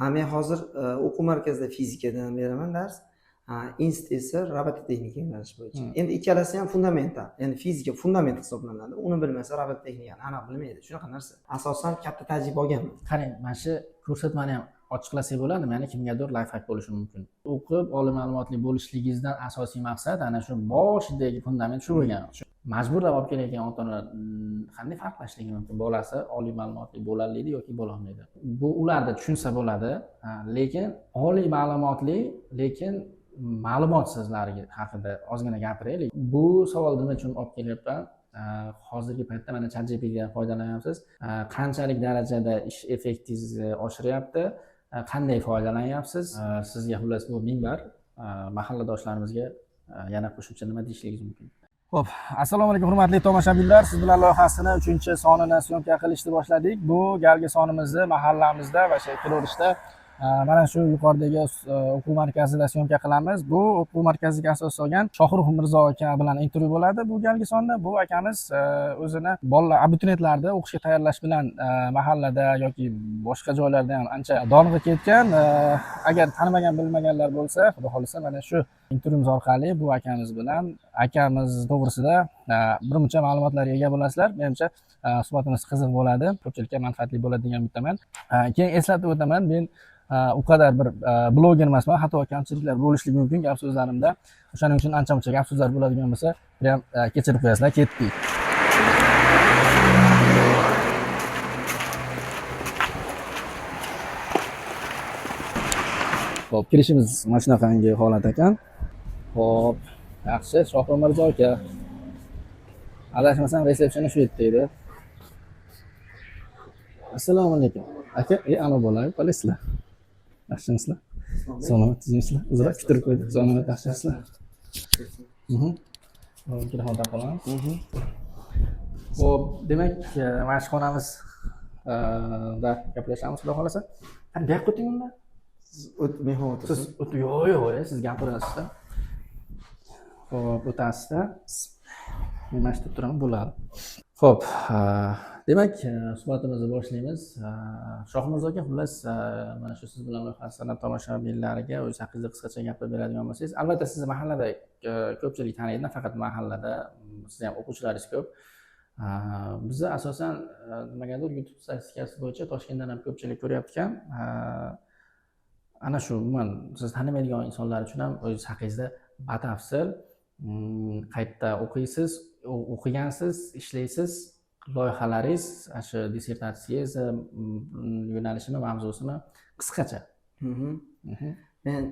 Men hozir o'quv markazida fizikadan beraman dars. Institut esa robototexnika yo'nalishi bo'yicha. Endi ikkalasi ham fundamental, ya'ni fizika fundament hisoblanadi. Uni bilmasa robototexnikani aniq bilmaydi. Shunaqa narsa. Asosan katta tajriba olganman. Qarang, mana shu ko'rsatmani ham ochiqlasak bo'ladimi? Ya'ni kimgadir life hack bo'lishi mumkin. O'qib, oliy ma'lumotli bo'lishligingizdan asosiy maqsad ana shu boshidagi fundament shu bo'lgan. Majburlab olib kelayotgan ota-onalar qanday farqlashligi mumkin? Bolasi oliy ma'lumotli bo'laolmaydi yoki bo'la olmaydi. Bu ularda tushunsa bo'ladi, lekin oliy ma'lumotli, lekin ma'lumotsizlari haqida ozgina gapiraylik. Bu savol nima uchun olib kelyapman? Hozirgi paytda mana ChatGPTdan foydalanyapsiz. Qanchalik darajada ish effektingizni oshiryapti? Qanday foydalanyapsiz? Sizga xullas bu minbar mahalladoshlarimizga yana qo'shimcha nima deyishingiz mumkin? Xo'p, assalomu alaykum hurmatli tomoshabinlar. Siz bilan loyihasini 3-sonini syomka qilishni boshladik. Bu galgi sonimizni mahallamizda va Kiro'rishda mana shu yuqoridagi o'quv markazida syomka qilamiz. Bu o'quv markaziga asos solgan Shohruh Mirzo aka bilan intervyu bo'ladi bu galgi sonda. Bu akamiz o'zini bolalar abituriyentlarni o'qishga tayyorlash bilan mahallada yoki boshqa joylarda ham ancha dong'i ketgan. Agar tanimagan bilmaganlar bo'lsa, xudo xolisa mana shu intervyumiz orqali bu akamiz bilan akamiz to'g'risida birmuncha ma'lumotlarga ega bo'lasizlar. Menimcha suhbatimiz qiziq bo'ladi, ko'pchilikka manfaatli bo'ladi degan umiddaman. Keyin eslatib o'taman, men u qadar bir bloger emasman, xato kamchiliklar bo'lishligi mumkin gap so'zlarimda. O'shaning uchun ancha-muncha gap so'zlar bo'ladigan bo'lsa, ham kechirib qo'yasizlar. Ketdik. Xo'p, kirishimiz mana shunaqangi holat ekan. Xo'p, yaxshi, Shohruh Mirzo aka. Adashmasam resepsioni shu yerda edi. Assalomu alaykum. Aka, ana bo'lay, qolasizlar. Yaxshimisizlar? Salomatmisizlar? Uzr, kutirib qo'ydik. Salomat, yaxshimisizlar? Telefon taqolamiz. Xo'p, demak, mana shu xonamiz da gaplashamiz, xudo xolasa. Qani bu yoqqa o'ting unda? Mehmon o'tirsiz. Siz yo'q, siz gapirasizda. Xo'p, o'tasizda. Men mana shu yerda turaman, bo'ladi. Xo'p, demak, suhbatimizni boshlaymiz. Shohruh Mirzo aka, xullas, mana shu siz bilan loyihasini tomoshabinlariga o'z haqingizda qisqacha gapirib beradigan bo'lsangiz, albatta sizni mahallada ko'pchilik taniydi, nafaqat mahallada, sizni ham o'quvchilaringiz ko'p. Bizni asosan nimagadir YouTube statistikasi bo'yicha Toshkentdan ham ko'pchilik ko'ryapti ekan. Ana shu umuman siz tanimaydigan insonlar uchun ham o'z haqingizda batafsil qayerda o'qiysiz, o'qigansiz, ishlaysiz, loyihalaringiz, shu dissertatsiyangiz yo'nalishimi, mavzusimi qisqacha. Men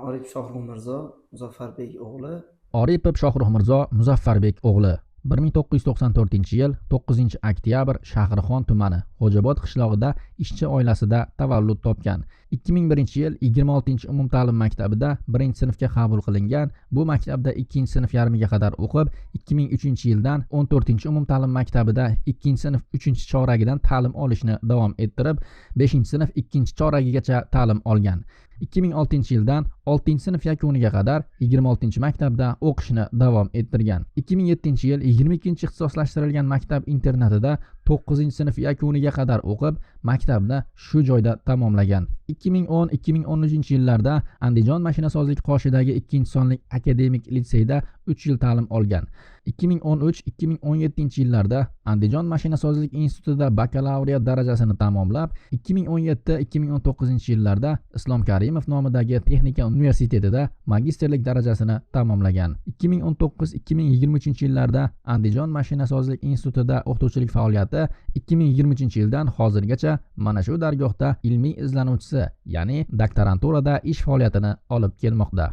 Oripov Shohruh Mirzo Muzaffarbek o'g'li. Oripov Shohruh Mirzo Muzaffarbek o'g'li. 1994-yil 9-oktyabr Shahrixon tumani Xo'jobod qishlog'ida ishchi oilasida tavallud topgan. 2001-yil 26-umumta'lim maktabida 1-sinfga qabul qilingan. Bu maktabda 2-sinf yarmiga qadar o'qib, 2003-yildan 14-umumta'lim maktabida 2-sinf 3-choragidan ta'lim olishni davom ettirib, 5-sinf 2-choragigacha ta'lim olgan. 2006-yildan 6-sinf yakuniga qadar 26-maktabda o'qishni davom ettirgan. 2007-yil 22-ixtisoslashtirilgan maktab internatida 9-sinf yakuniga qadar o'qib, maktabni shu joyda tamomlagan. 2010-2013-yillarda Andijon mashinasozlik qoshidagi 2-sonlik akademik litseyda 3 yil ta'lim olgan. 2013-2017-yillarda Andijon mashinasozlik institutida bakalavriat darajasini tamomlab, 2017-2019-yillarda Islom Karimov nomidagi texnika universitetida magistrlik darajasini tamomlagan. 2019-2023-yillarda Andijon mashinasozlik institutida o'qituvchilik faoliyati, 2023-yildan hozirgacha mana shu dargohda ilmiy izlanuvchisi, ya'ni doktoranturada ish faoliyatini olib kelmoqda.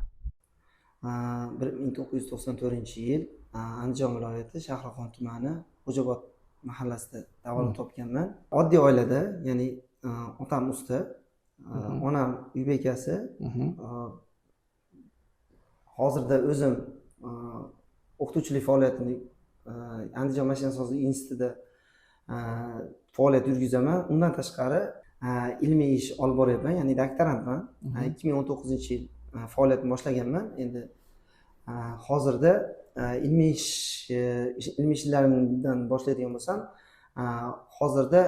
1994-yil Andijon viloyati Shahrixon tumani Xo'jobod mahallasida tavallud topganman. Oddiy oilada, ya'ni otam usta, onam uy bekasi. Hozirda o'zim o'qituvchilik faoliyatini Andijon mashinasozlik institutida faoliyat yurgizaman. Undan tashqari ilmiy ish olib boryapman, ya'ni doktorantman. 2019-yil faoliyatni boshlaganman. Endi hozirda ilmiy ishlarimdan boshlaydigan bo'lsam, hozirda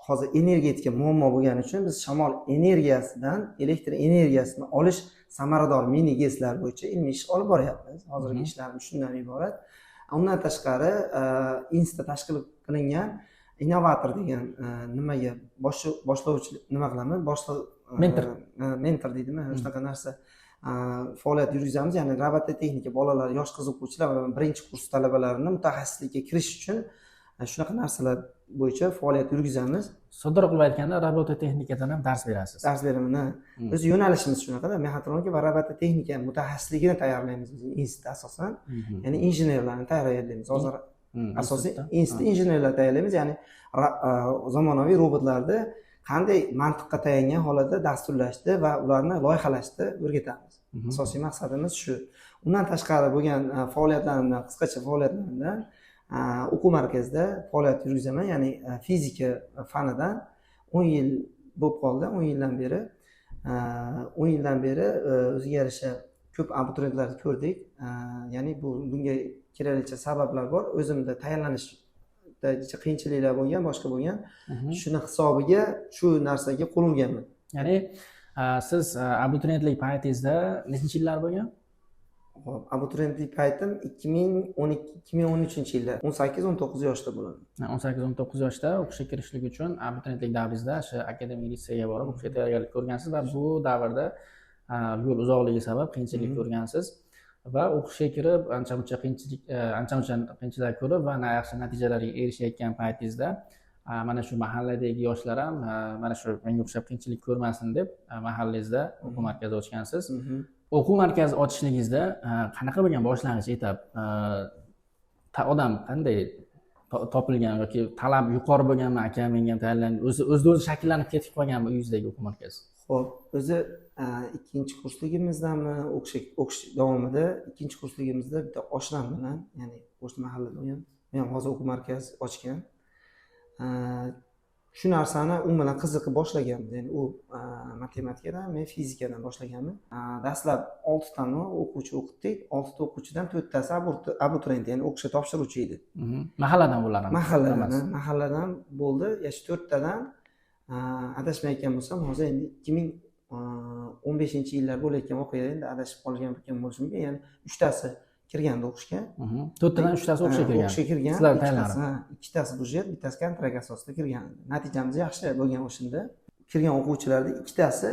hozir energetika muammo bo'lgani uchun biz shamol energiyasidan elektr energiyasini olish samarador mini GESlar bo'yicha ilmiy ish olib boryapmiz. Hozirgi ishlarimiz shundan iborat. Undan tashqari INSda tashkil qilingan innovator degan nimaga boshlovchi nima qilamiz? Mentor deydimi? Shunaqa narsa faoliyat yurgizamiz. Ya'ni robototexnika bolalar, yosh qiziquvchilar va birinchi kurs talabalarini mutaxassislikka kirish uchun shunaqa narsalar bo'yicha faoliyat yurgizamiz. Sodda qilib aytganda robototexnikadan ham dars berasiz. Dars beraman. Biz yo'nalishimiz shunaqa-da, mexatronika va robototexnika mutaxassisligini tayyorlaymiz biz institutda asosan. Ya'ni injenerlarni tayyorlaymiz. Hozir asosiy institutda injenerlar tayyorlaymiz, ya'ni zamonaviy robotlarni qanday mantiqqa tayangan holatda dasturlashni va ularni loyihalashni o'rgatamiz. Asosiy maqsadimiz shu. Undan tashqari bo'lgan faoliyatlarimdan, qisqacha faoliyatlarimdan o'quv markazida faoliyat yurgizaman, ya'ni fizika fanidan 10 yil bo'lib qoldi. 10 yildan beri o'ziga yarasha ko'p abituriyentlarni ko'rdik. Ya'ni bunga keraklicha sabablar bor. O'zimda tayyorlanishda qiyinchiliklar bo'lgan, boshqa bo'lgan. Shuni hisobiga shu narsaga qo'l urganman. Ya'ni siz abituriyentlik paytingizda nechinchi yillar bo'lgan? Abituriyentlik paytim 2012-2013 yilda 18-19 yoshda bo'ladi. 18-19 yoshda o'qishga kirishlik uchun abituriyentlik davringizda o'sha akademik litseyga borib o'qishga tayyorgarlik ko'rgansiz va bu davrda yo'l uzoqligi sabab qiyinchilik ko'rgansiz va o'qishga kirib ancha muncha qiyinchiliklar ko'rib va yaxshi natijalarga erishayotgan paytingizda mana shu mahalladagi yoshlar ham mana shu menga o'xshab qiyinchilik ko'rmasin deb mahallangizda o'quv markazi ochgansiz. O'quv markazi ochishligingizda qanaqa bo'lgan boshlang'ich etap? Odam qanday topilgan yoki talab yuqori bo'lganmi? Aka menga ham tayyorlanib o'zi shakllanib ketib qolganmi uyingizdagi o'quv markazi? Xo'p, o'zi ikkinchi kursligimizdami o'qish davomida ikkinchi kursligimizda bitta oshnam bilan, ya'ni o'sha mahallada u ham hozir o'quv markazi ochgan. Shu narsani u bilan qiziqib boshlaganmiz. Ya'ni u matematikadan, men fizikadan boshlaganman. Dastlab 6 tani o'quvchi o'qitdik. 6 ta o'quvchidan 4 tasi abituriyent, ya'ni o'qishga topshiruvchi edi. Mahalladan bular ham. Mahalladan bo'ldi. Shu 4 tadan adashmayotgan bo'lsam, hozir endi 2015-yillar bo'layotgan voqea, endi adashib qolgan bo'lishim mumkin. Ya'ni 3 tasi kirganda o'qishga. 4 tadan 3 tasi o'qishga kirgan. O'qishga kirgan. Sizlar tayyorlanib. Ikkitasi budjet, bittasi kontrakt asosida kirgan. Natijamiz yaxshi bo'lgan o'shanda. Kirgan o'quvchilarning ikkitasi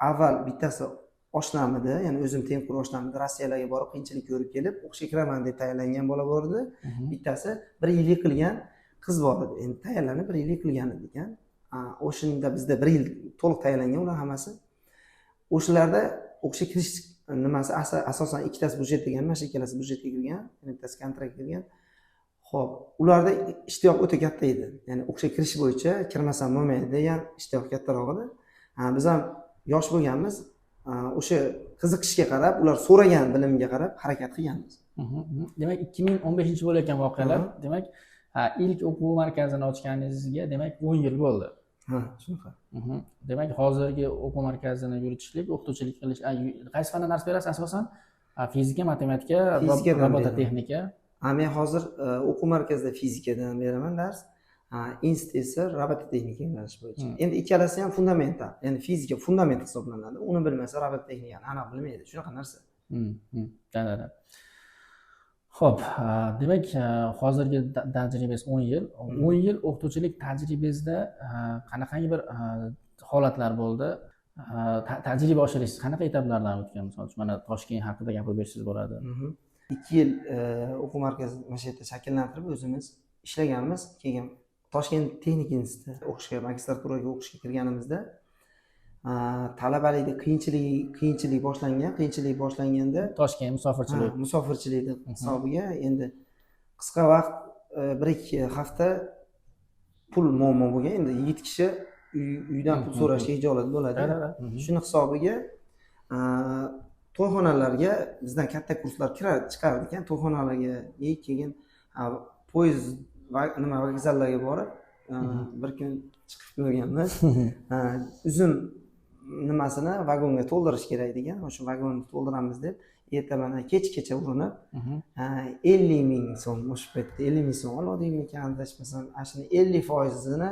avval bittasi oshnam edi, ya'ni o'zim tengqur oshnam edi, Rossiyalarga borib qiyinchilik ko'rib kelib o'qishga kiraman deb tayyorlangan bola bor edi. Bittasi 1 yillik qilgan qiz bor edi. Endi tayyorlanib 1 yillik qilgan edi ekan. O'shanda bizda 1 yil to'liq tayyorlangan ular hammasi. O'shalarda o'qishga kirish nimasi asosan ikkitasi budjet degan, mana shu ikkalasi budjetga kirgan, bittasi kontraktga kirgan. Xo'p, ularda ishtiyoq o'ta katta edi. Ya'ni o'qishga kirish bo'yicha kirmasam bo'lmaydi degan ishtiyoq kattaroq edi. Biz ham yosh bo'lganmiz. O'sha qiziqishga qarab, ular so'ragan bilimga qarab harakat qilganmiz. Demak, 2015 bo'layotgan voqealar, demak, ilk o'quv markazini ochganingizga demak 10 yil bo'ldi. Shunaqa. Demak, hozirgi o'quv markazini yuritishlik, o'qituvchilik qilish, qaysi fandan dars berasiz asosan? Fizika, matematika, robototexnika. Men hozir o'quv markazida fizikadan beraman dars. Institut esa robototexnika yo'nalishi bo'yicha. Endi ikkalasi ham fundamental, ya'ni fizika fundament hisoblanadi. Uni bilmasa robototexnikani aniq bilmaydi. Shunaqa narsa. Da. Xo'p, demak, hozirgi tajribangiz 10 yil. 10 yil o'qituvchilik tajribangizda qanaqangi bir holatlar bo'ldi? Tajriba oshirish qanaqa etaplardan o'tgan? Misol uchun mana Toshkent haqida gapirib bersangiz bo'ladi. 2 yil o'quv markazi mana shu yerda shakllantirib o'zimiz ishlaganmiz. Keyin Toshkent texnik institutida o'qishga, magistraturaga o'qishga kirganimizda talabalikda qiyinchilik boshlangan. Qiyinchilik boshlanganda Toshkent musofirchilik hisobiga endi qisqa vaqt 1-2 hafta pul muammo bo'lgan. Endi 7 kishi uydan pul so'rashga ijolat bo'ladi. Shuni hisobiga to'yxonalarga bizdan katta kurslar chiqardi ekan. To'yxonalarga keyin poyezd vokzallarga borib bir kun chiqib ko'rganmiz. Uzum nimasini vagonga to'ldirish kerak degan. O'sha vagonni to'ldiramiz deb erta mana kechgacha urinib 50 ming so'm o'sha paytda 50 ming so'm oladikmikan adashmasam, ana shuni 50%ni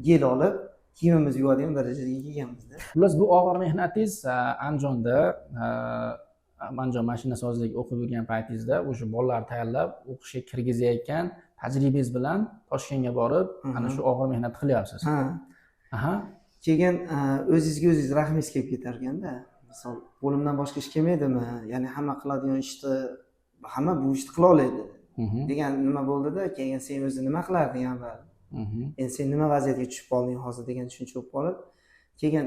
gel olib kiyimimiz yuvadigan darajaga kelganmizda. Xullas bu og'ir mehnatingiz Andijonda Andijon mashinasozlik o'qib yurgan paytingizda o'sha bolalarni tayyorlab o'qishga kirgizayotgan tajribangiz bilan Toshkentga borib ana shu og'ir mehnatni qilyapsiz. Aha. Keyin o'zingizga o'zingiz rahmingiz kelib ketar ekanda. Misol qo'limdan boshqa ish kelmaydimi? Ya'ni hamma qiladigan ishni hamma bu ishni qila oladi degan nima bo'ldida, keyin sen o'zi nima qilarding avval? Endi sen nima vaziyatga tushib qolding hozir degan tushuncha bo'lib qolib, keyin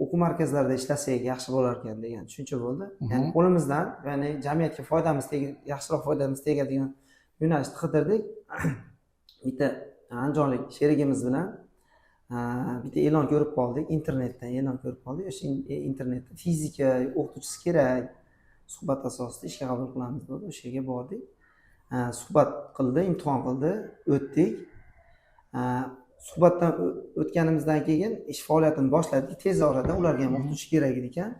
o'quv markazlarida ishlasak yaxshi bo'lar ekan degan tushuncha bo'ldi. Ya'ni qo'limizdan, ya'ni jamiyatga yaxshiroq foydamiz tegadigan yo'nalishni qidirdik. Bitta andijonlik sherigimiz bilan bitta e'lon ko'rib qoldik, internetdan e'lon ko'rib qoldik. O'sha internetda fizika o'qituvchisi kerak, suhbat asosida ishga qabul qilamiz dedi. O'sha yerga bordik. Suhbat qildi, imtihon qildi, o'tdik. Suhbatdan o'tganimizdan keyin ish faoliyatini boshladik. Tez orada ularga ham o'qituvchi kerak ekan.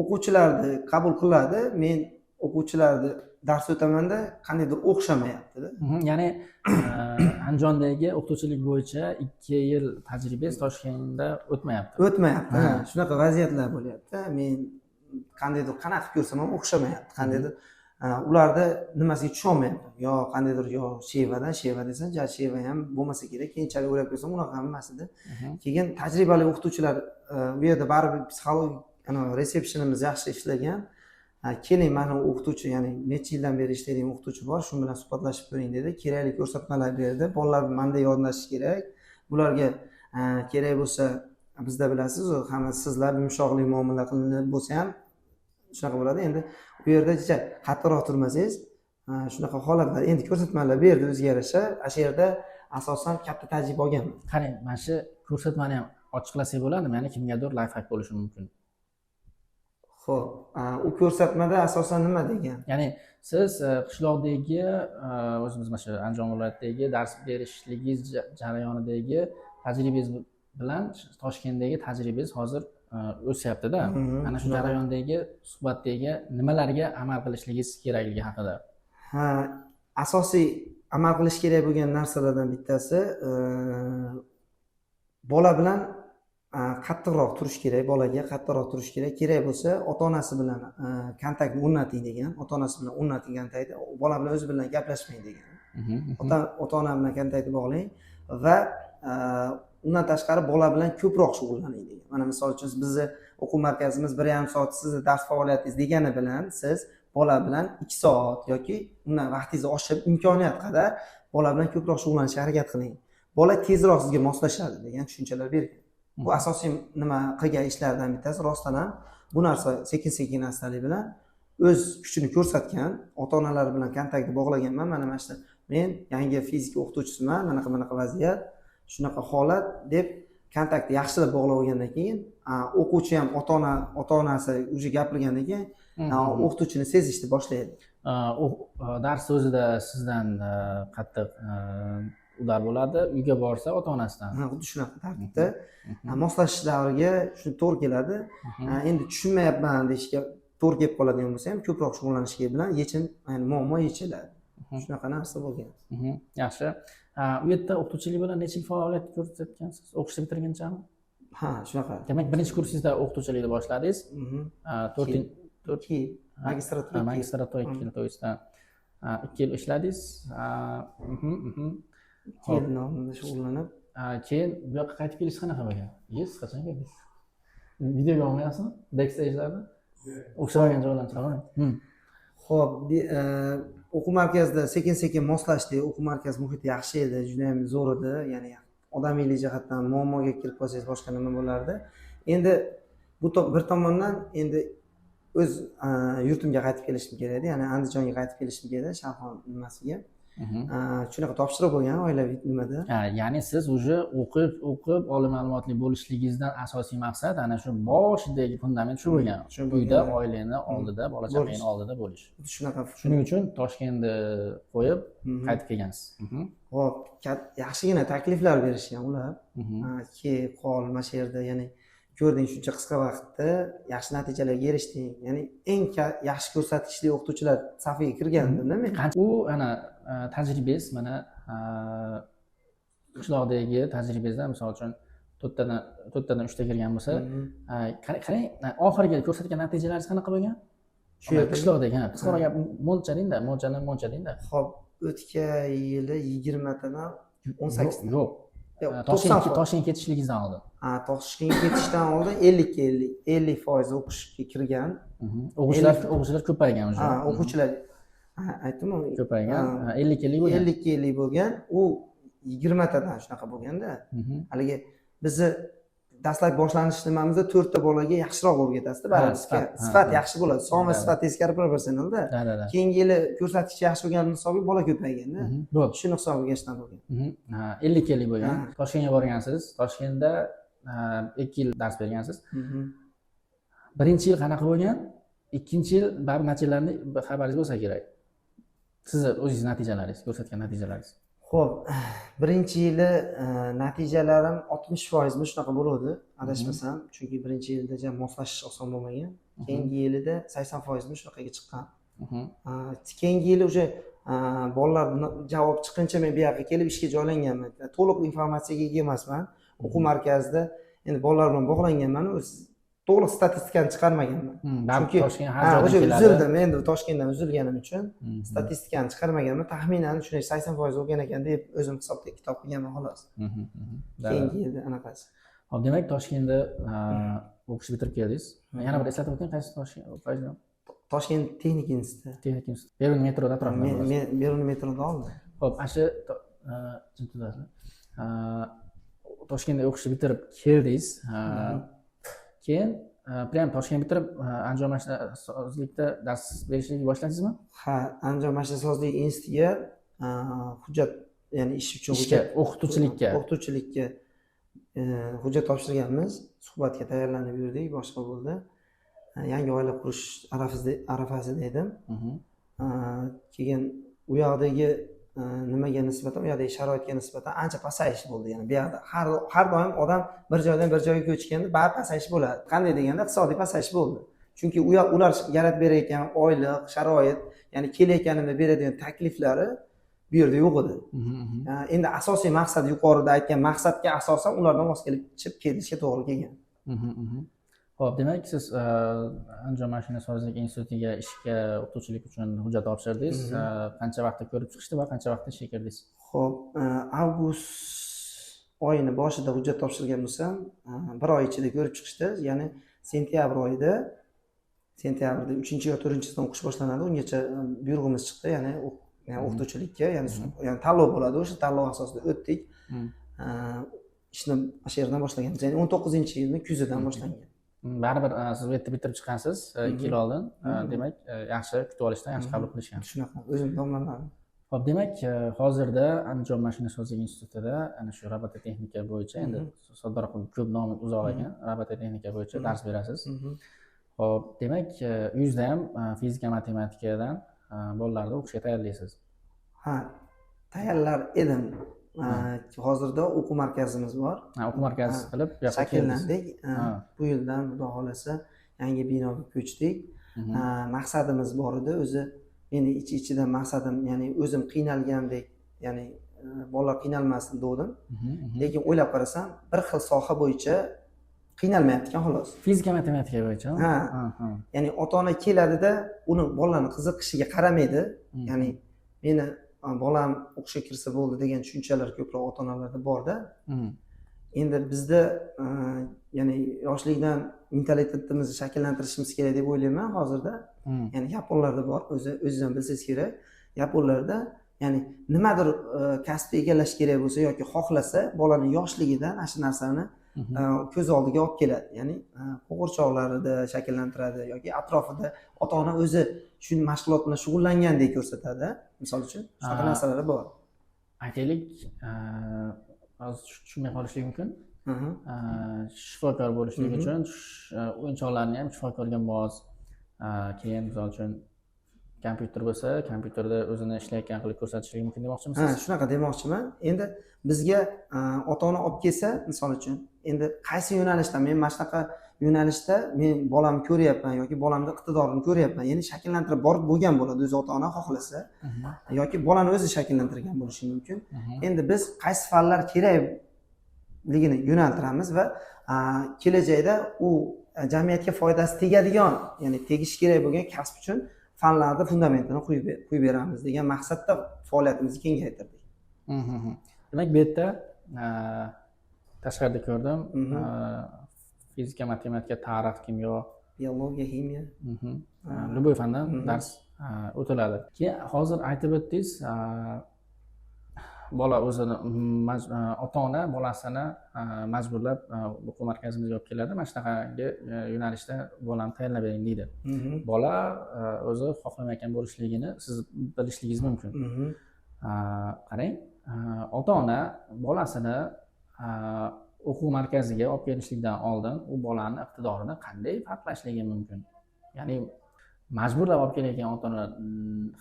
O'quvchilarni qabul qiladi. Men o'quvchilarni dars o'tamanda qandaydir o'xshamayapti-da. Ya'ni Andijondagi o'qituvchilik bo'yicha 2 yil tajribangiz Toshkentda o'tmayapti. O'tmayapti. Shunaqa vaziyatlar bo'lyapti. Men qandaydir qanaqa ko'rsam ham o'xshamayapti. Qandaydir ularda nimasiga tusha olmayapman. Yo qandaydir yo sheva desam, sheva ham bo'lmasa kerak. Keyinchalik o'ylab ko'rsam unaqa emas edi. Keyin tajribali o'qituvchilar bu yerda baribir psixologik resepsiyonimiz yaxshi ishlagan. Keling, mana o'qituvchi, ya'ni necha yildan beri ishlaydigan o'qituvchi bor, shu bilan suhbatlashib ko'ring dedi. Kerakli ko'rsatmalar berdi. Bolalar menda yordamlashish kerak. Bularga kerak bo'lsa, bizda bilasiz, hamma sizlar yumshoqlik muomala qilinib bo'lsa ham shunaqa bo'ladi. Endi bu yerda juda qattiqroq turmasangiz, shunaqa holatlar endi ko'rsatmalar berdi o'ziga yarasha. O'sha yerda asosan katta tajriba olganman. Qarang, mana shu ko'rsatmani ham ochiqlasak bo'ladimi? Ya'ni kimgadir life hack bo'lishi mumkin. Xo'p, u ko'rsatmada asosan nima degan? Ya'ni siz qishloqdagi o'zimiz mana shu Andijon viloyatidagi dars berishligingiz jarayonidagi tajribangiz bilan Toshkentdagi tajribangiz hozir o'syapti-da. Ana shu jarayondagi suhbatdagi nimalarga amal qilishligingiz kerakligi haqida. Asosiy amal qilish kerak bo'lgan narsalardan bittasi bola bilan qattiqroq turish kerak, bolaga qattiqroq turish kerak. Kerak bo'lsa, ota-onasi bilan kontaktni o'rnating degan. Ota-onasi bilan o'rnating kontaktni, bola bilan o'zi bilan gaplashmang degan. Ota-ona bilan kontaktni bog'lang va undan tashqari bola bilan ko'proq shug'ullaning degan. Mana misol uchun bizni o'quv markazimiz 1,5 soat sizni dars faoliyatingiz degani bilan siz bola bilan 2 soat yoki undan vaqtingizni oshib imkoniyat qadar bola bilan ko'proq shug'ullanishga harakat qiling. Bola tezroq sizga moslashadi degan tushunchalar bergan. Bu asosiy nima qilgan ishlardan bittasi. Rostdan ham bu narsa sekin-sekin astalik bilan o'z kuchini ko'rsatgan, ota-onalar bilan kontaktni bog'laganman. Mana shu men yangi fizika o'qituvchisiman, mana vaziyat, shunaqa holat deb kontaktni yaxshilab bog'lab olgandan keyin o'quvchi ham ota-onasi уже gapirgandan keyin o'qituvchini sezishni boshlaydi. Dars o'zida sizdan qattiq ular bo'ladi, uyga borsa ota-onasidan. Xuddi shunaqa tartibda moslashish davriga shu to'g'ri keladi. Endi tushunmayapman deyishga to'g'ri kelib qoladigan bo'lsa ham ko'proq shug'ullanishga bilan muammo yechiladi. Shunaqa narsa bo'lgan. Yaxshi. U yerda o'qituvchilik bilan necha yil faoliyat ko'rsatgansiz? O'qishni bitirgunchami? Ha, shunaqa. Demak, birinchi kursingizda o'qituvchilikni boshladingiz. 4 yil magistratura 2 yil to'g'risida 2 yil ishladingiz. 2 yil nomida shug'ullanib, keyin bu yoqqa qaytib kelish qanaqa bo'lgan? Siz qachon keldingiz? Videoga olmayapsizmi? Backstage'larda? O'xshamagan joylarni chiqaring. Xo'p, o'quv markazida sekin-sekin moslashdik. O'quv markaz muhiti yaxshi edi, juda ham zo'r edi. Ya'ni odamiylik jihatdan muammoga kirib qolsangiz boshqa nima bo'lardi. Endi bu bir tomondan endi o'z yurtimga qaytib kelishim kerak edi. Ya'ni Andijonga qaytib kelishim kerak edi, Sharxon nimasiga. Shunaqa topshiriq bo'lgan oilaviy nimada. Ya'ni siz уже o'qib oliy ma'lumotli bo'lishligingizdan asosiy maqsad ana shu boshidagi fundament shu bo'lgan. Uyda oilani oldida, bola chaqangni oldida bo'lish. Shunaqa. Shuning uchun Toshkentni qo'yib qaytib kelgansiz. Xo'p, yaxshigina takliflar berishgan ular. Qol, mana shu yerda, ya'ni ko'rding shuncha qisqa vaqtda yaxshi natijalarga erishding. Ya'ni eng yaxshi ko'rsatkichli o'qituvchilar safiga kirgandimda men. U ana tajribangiz mana qishloqdagi tajribangizda misol uchun to'rttadan 3ta kirgan bo'lsa, qarang oxirgi ko'rsatgan natijalaringiz qanaqa bo'lgan? Shu qishloqdagi, qisqaroq gap mo'ljalingda, mo'ljalini. Xo'p, o'tgan yili 20 tadan 18 ta. Yo'q. Toshkentga ketishligingizdan oldin. Toshkentga ketishdan oldin 50% o'qishga kirgan. O'quvchilar ko'paygan уже. O'quvchilar aytdim-ku, ko'paygan. 50 bo'lgan. 50 bo'lgan. U 20 tadan shunaqa bo'lganda, haligi bizni dastlab boshlanish nimamizda 4 ta bolaga yaxshiroq o'rgatasizda, baribir sifat yaxshi bo'ladi. Son va sifat teskari proporsionalda. Keyingi yili ko'rsatkich yaxshi bo'lgani hisobiga bola ko'payganda, bo'ldi. Shuni hisobiga ishdan bo'lgan. 50 bo'lgan. Toshkentga borgansiz. Toshkentda 2 yil dars bergansiz. Birinchi yil qanaqa bo'lgan? Ikkinchi yil baribir natijalarini xabaringiz bo'lsa kerak. Sizni o'zingiz natijalaringiz, ko'rsatgan natijalaringiz. Xo'p, birinchi yili natijalarim 60% mi shunaqa bo'ladi, adashmasam, chunki birinchi yilda jam moslashish oson bo'lmagan. Keyingi yilida 80% mi shunaqaga chiqqan. Keyingi yili o'sha bolalar javob chiqqancha men bu yoqqa kelib ishga joylanganman. To'liq informatsiyaga ega emasman. O'quv markazida endi bolalar bilan bog'langanman, to'liq statistikani chiqarmaganman. Chunki Toshkent har joydan keladi. Uzildim, endi Toshkentdan uzilganim uchun statistikani chiqarmaganman. Taxminan shunday 80% bo'lgan ekan deb o'zim hisobda kitob qilganman xolos. Keyingi yilda anaqasi. Hop, demak Toshkentda o'qishni bitirib keldingiz. Yana bir eslatib o'ting, qaysi Toshkent? Toshkent texnik instituti. Texnik institut. Berun metroda atrofida. Men Berun metroda oldim. Hop, ana shu Toshkentda o'qishni bitirib keldingiz. Keyin prям Toshkent bitirib Andijon mashinasozlikda dars berishni boshladingizmi? Ha, Andijon mashinasozlik institutiga hujjat, ya'ni ish uchun o'qituvchilikka hujjat topshirganmiz. Suhbatga tayyorlanib yurdik, boshqa bo'ldi. Yangi oila qurish arafasida edim. Keyin u yoqdagi nimaga nisbatan, u yoqdagi sharoitga nisbatan ancha pasayish bo'ldi. Ya'ni bu yoqda har doim odam bir joydan bir joyga ko'chganda baribir pasayish bo'ladi. Qanday deganda iqtisodiy pasayish bo'ldi. Chunki ular yaratib berayotgan oylik, sharoit, ya'ni kelayotganimda beradigan takliflari bu yerda yo'q edi. Endi asosiy maqsad, yuqorida aytgan maqsadga asosan ulardan voz kechib ketishga to'g'ri kelgan. Xo'p, demak siz Andijon mashinasozlik institutiga ishga o'qituvchilik uchun hujjat topshirdingiz. Qancha vaqtda ko'rib chiqishdi va qancha vaqtda ishga kirdingiz? Xo'p, avgust oyini boshida hujjat topshirgan bo'lsam, 1 oy ichida ko'rib chiqishdi. Ya'ni sentabrda 3 yo 4-sidan o'qish boshlanadi. Ungacha buyrug'imiz chiqdi, ya'ni o'qituvchilikka, ya'ni tanlov bo'ladi. O'sha tanlov asosida o'tdik. Ishni o'sha yerdan boshlaganmiz. Ya'ni 19-yilning kuzidan boshlangan. Baribir siz bu yerda bitirib chiqqansiz 2 yil oldin. Demak, yaxshi kutib olishdan, yaxshi qabul qilishgan. Shunaqa, o'zim domlanardim. Xo'p, demak, hozirda Andijon mashinasozlik institutida ana shu robototexnika bo'yicha, endi soddaroq ko'p nomi uzoq ekan, robototexnika bo'yicha dars berasiz. Xo'p, demak, uyingizda ham fizika, matematikadan bolalarni o'qishga tayyorlaysiz. Ha, tayyorlar edim. Hozirda o'quv markazimiz bor. O'quv markazi qilib shakllandik. Bu yildan xudo xolasa yangi binoga ko'chdik. Maqsadimiz bor edi, o'zi meni ichidan maqsadim, ya'ni o'zim qiynalgandek, ya'ni bolalar qiynalmasin dedim. Lekin o'ylab qarasam, bir xil soha bo'yicha qiynalmayapti ekan xolos. Fizika, matematika bo'yicha. Ya'ni ota-ona keladida, uni bolalarning qiziqishiga qaramaydi. Ya'ni meni bolam o'qishga kirsa bo'ldi degan tushunchalar ko'proq ota-onalarda bor-da. Endi bizda ya'ni yoshlikdan mentalitetimizni shakllantirishimiz kerak deb o'ylayman hozirda. Ya'ni yaponlarda bor, o'zingiz ham bilsangiz kerak. Yaponlarda ya'ni nimadir kasbni egallash kerak bo'lsa yoki xohlasa, bolaning yoshligidan ana shu narsani ko'z oldiga olib keladi. Ya'ni qo'g'irchoqlarida shakllantiradi yoki atrofida ota-ona o'zi shu mashg'ulot bilan shug'ullangandek ko'rsatadi. Misol uchun, shunaqa narsalar bor. Aytaylik, hozir tushunmay qolishligi mumkin. Shifokor bo'lishlik uchun o'yinchoqlarni ham shifokorga mos, keyin misol uchun kompyuter bo'lsa, kompyuterda o'zini ishlayotgan qilib ko'rsatishligi mumkin Ha, demoqchimisiz? shunaqa demoqchiman. Endi bizga ota-ona olib kelsa, misol uchun, endi qaysi yo'nalishda men mana shunaqa yo'nalishda men bolamni ko'ryapman yoki bolamni iqtidorini ko'ryapman. Endi shakllantirib borib bo'lgan bo'ladi o'zi ota-ona xohlasa yoki bolani o'zi shakllantirgan bo'lishi mumkin. Endi biz qaysi fanlar kerakligini yo'naltiramiz va kelajakda u jamiyatga foydasi tegadigan, ya'ni tegishi kerak bo'lgan kasb uchun fanlarni fundamentini qo'yib beramiz degan maqsadda faoliyatimizni kengaytirdik. Demak, bu yerda tashqarida ko'rdim, fizika, matematika, tarix, kimyo, Biologiya, ximiya, любой fandan dars o'tiladi. Keyin hozir aytib o'tdingiz, bola o'zini ota-ona bolasini majburlab o'quv markazimizga olib keladi. Mana shunaqangi yo'nalishda bolani tayyorlab bering deydi. Bola o'zi xohlamayotgan bo'lishligini siz bilishligingiz mumkin. Qarang, ota-ona bolasini o'quv markaziga olib kelishlikdan oldin u bolani iqtidorini qanday farqlashligi mumkin? Ya'ni majburlab olib kelayotgan ota-onalar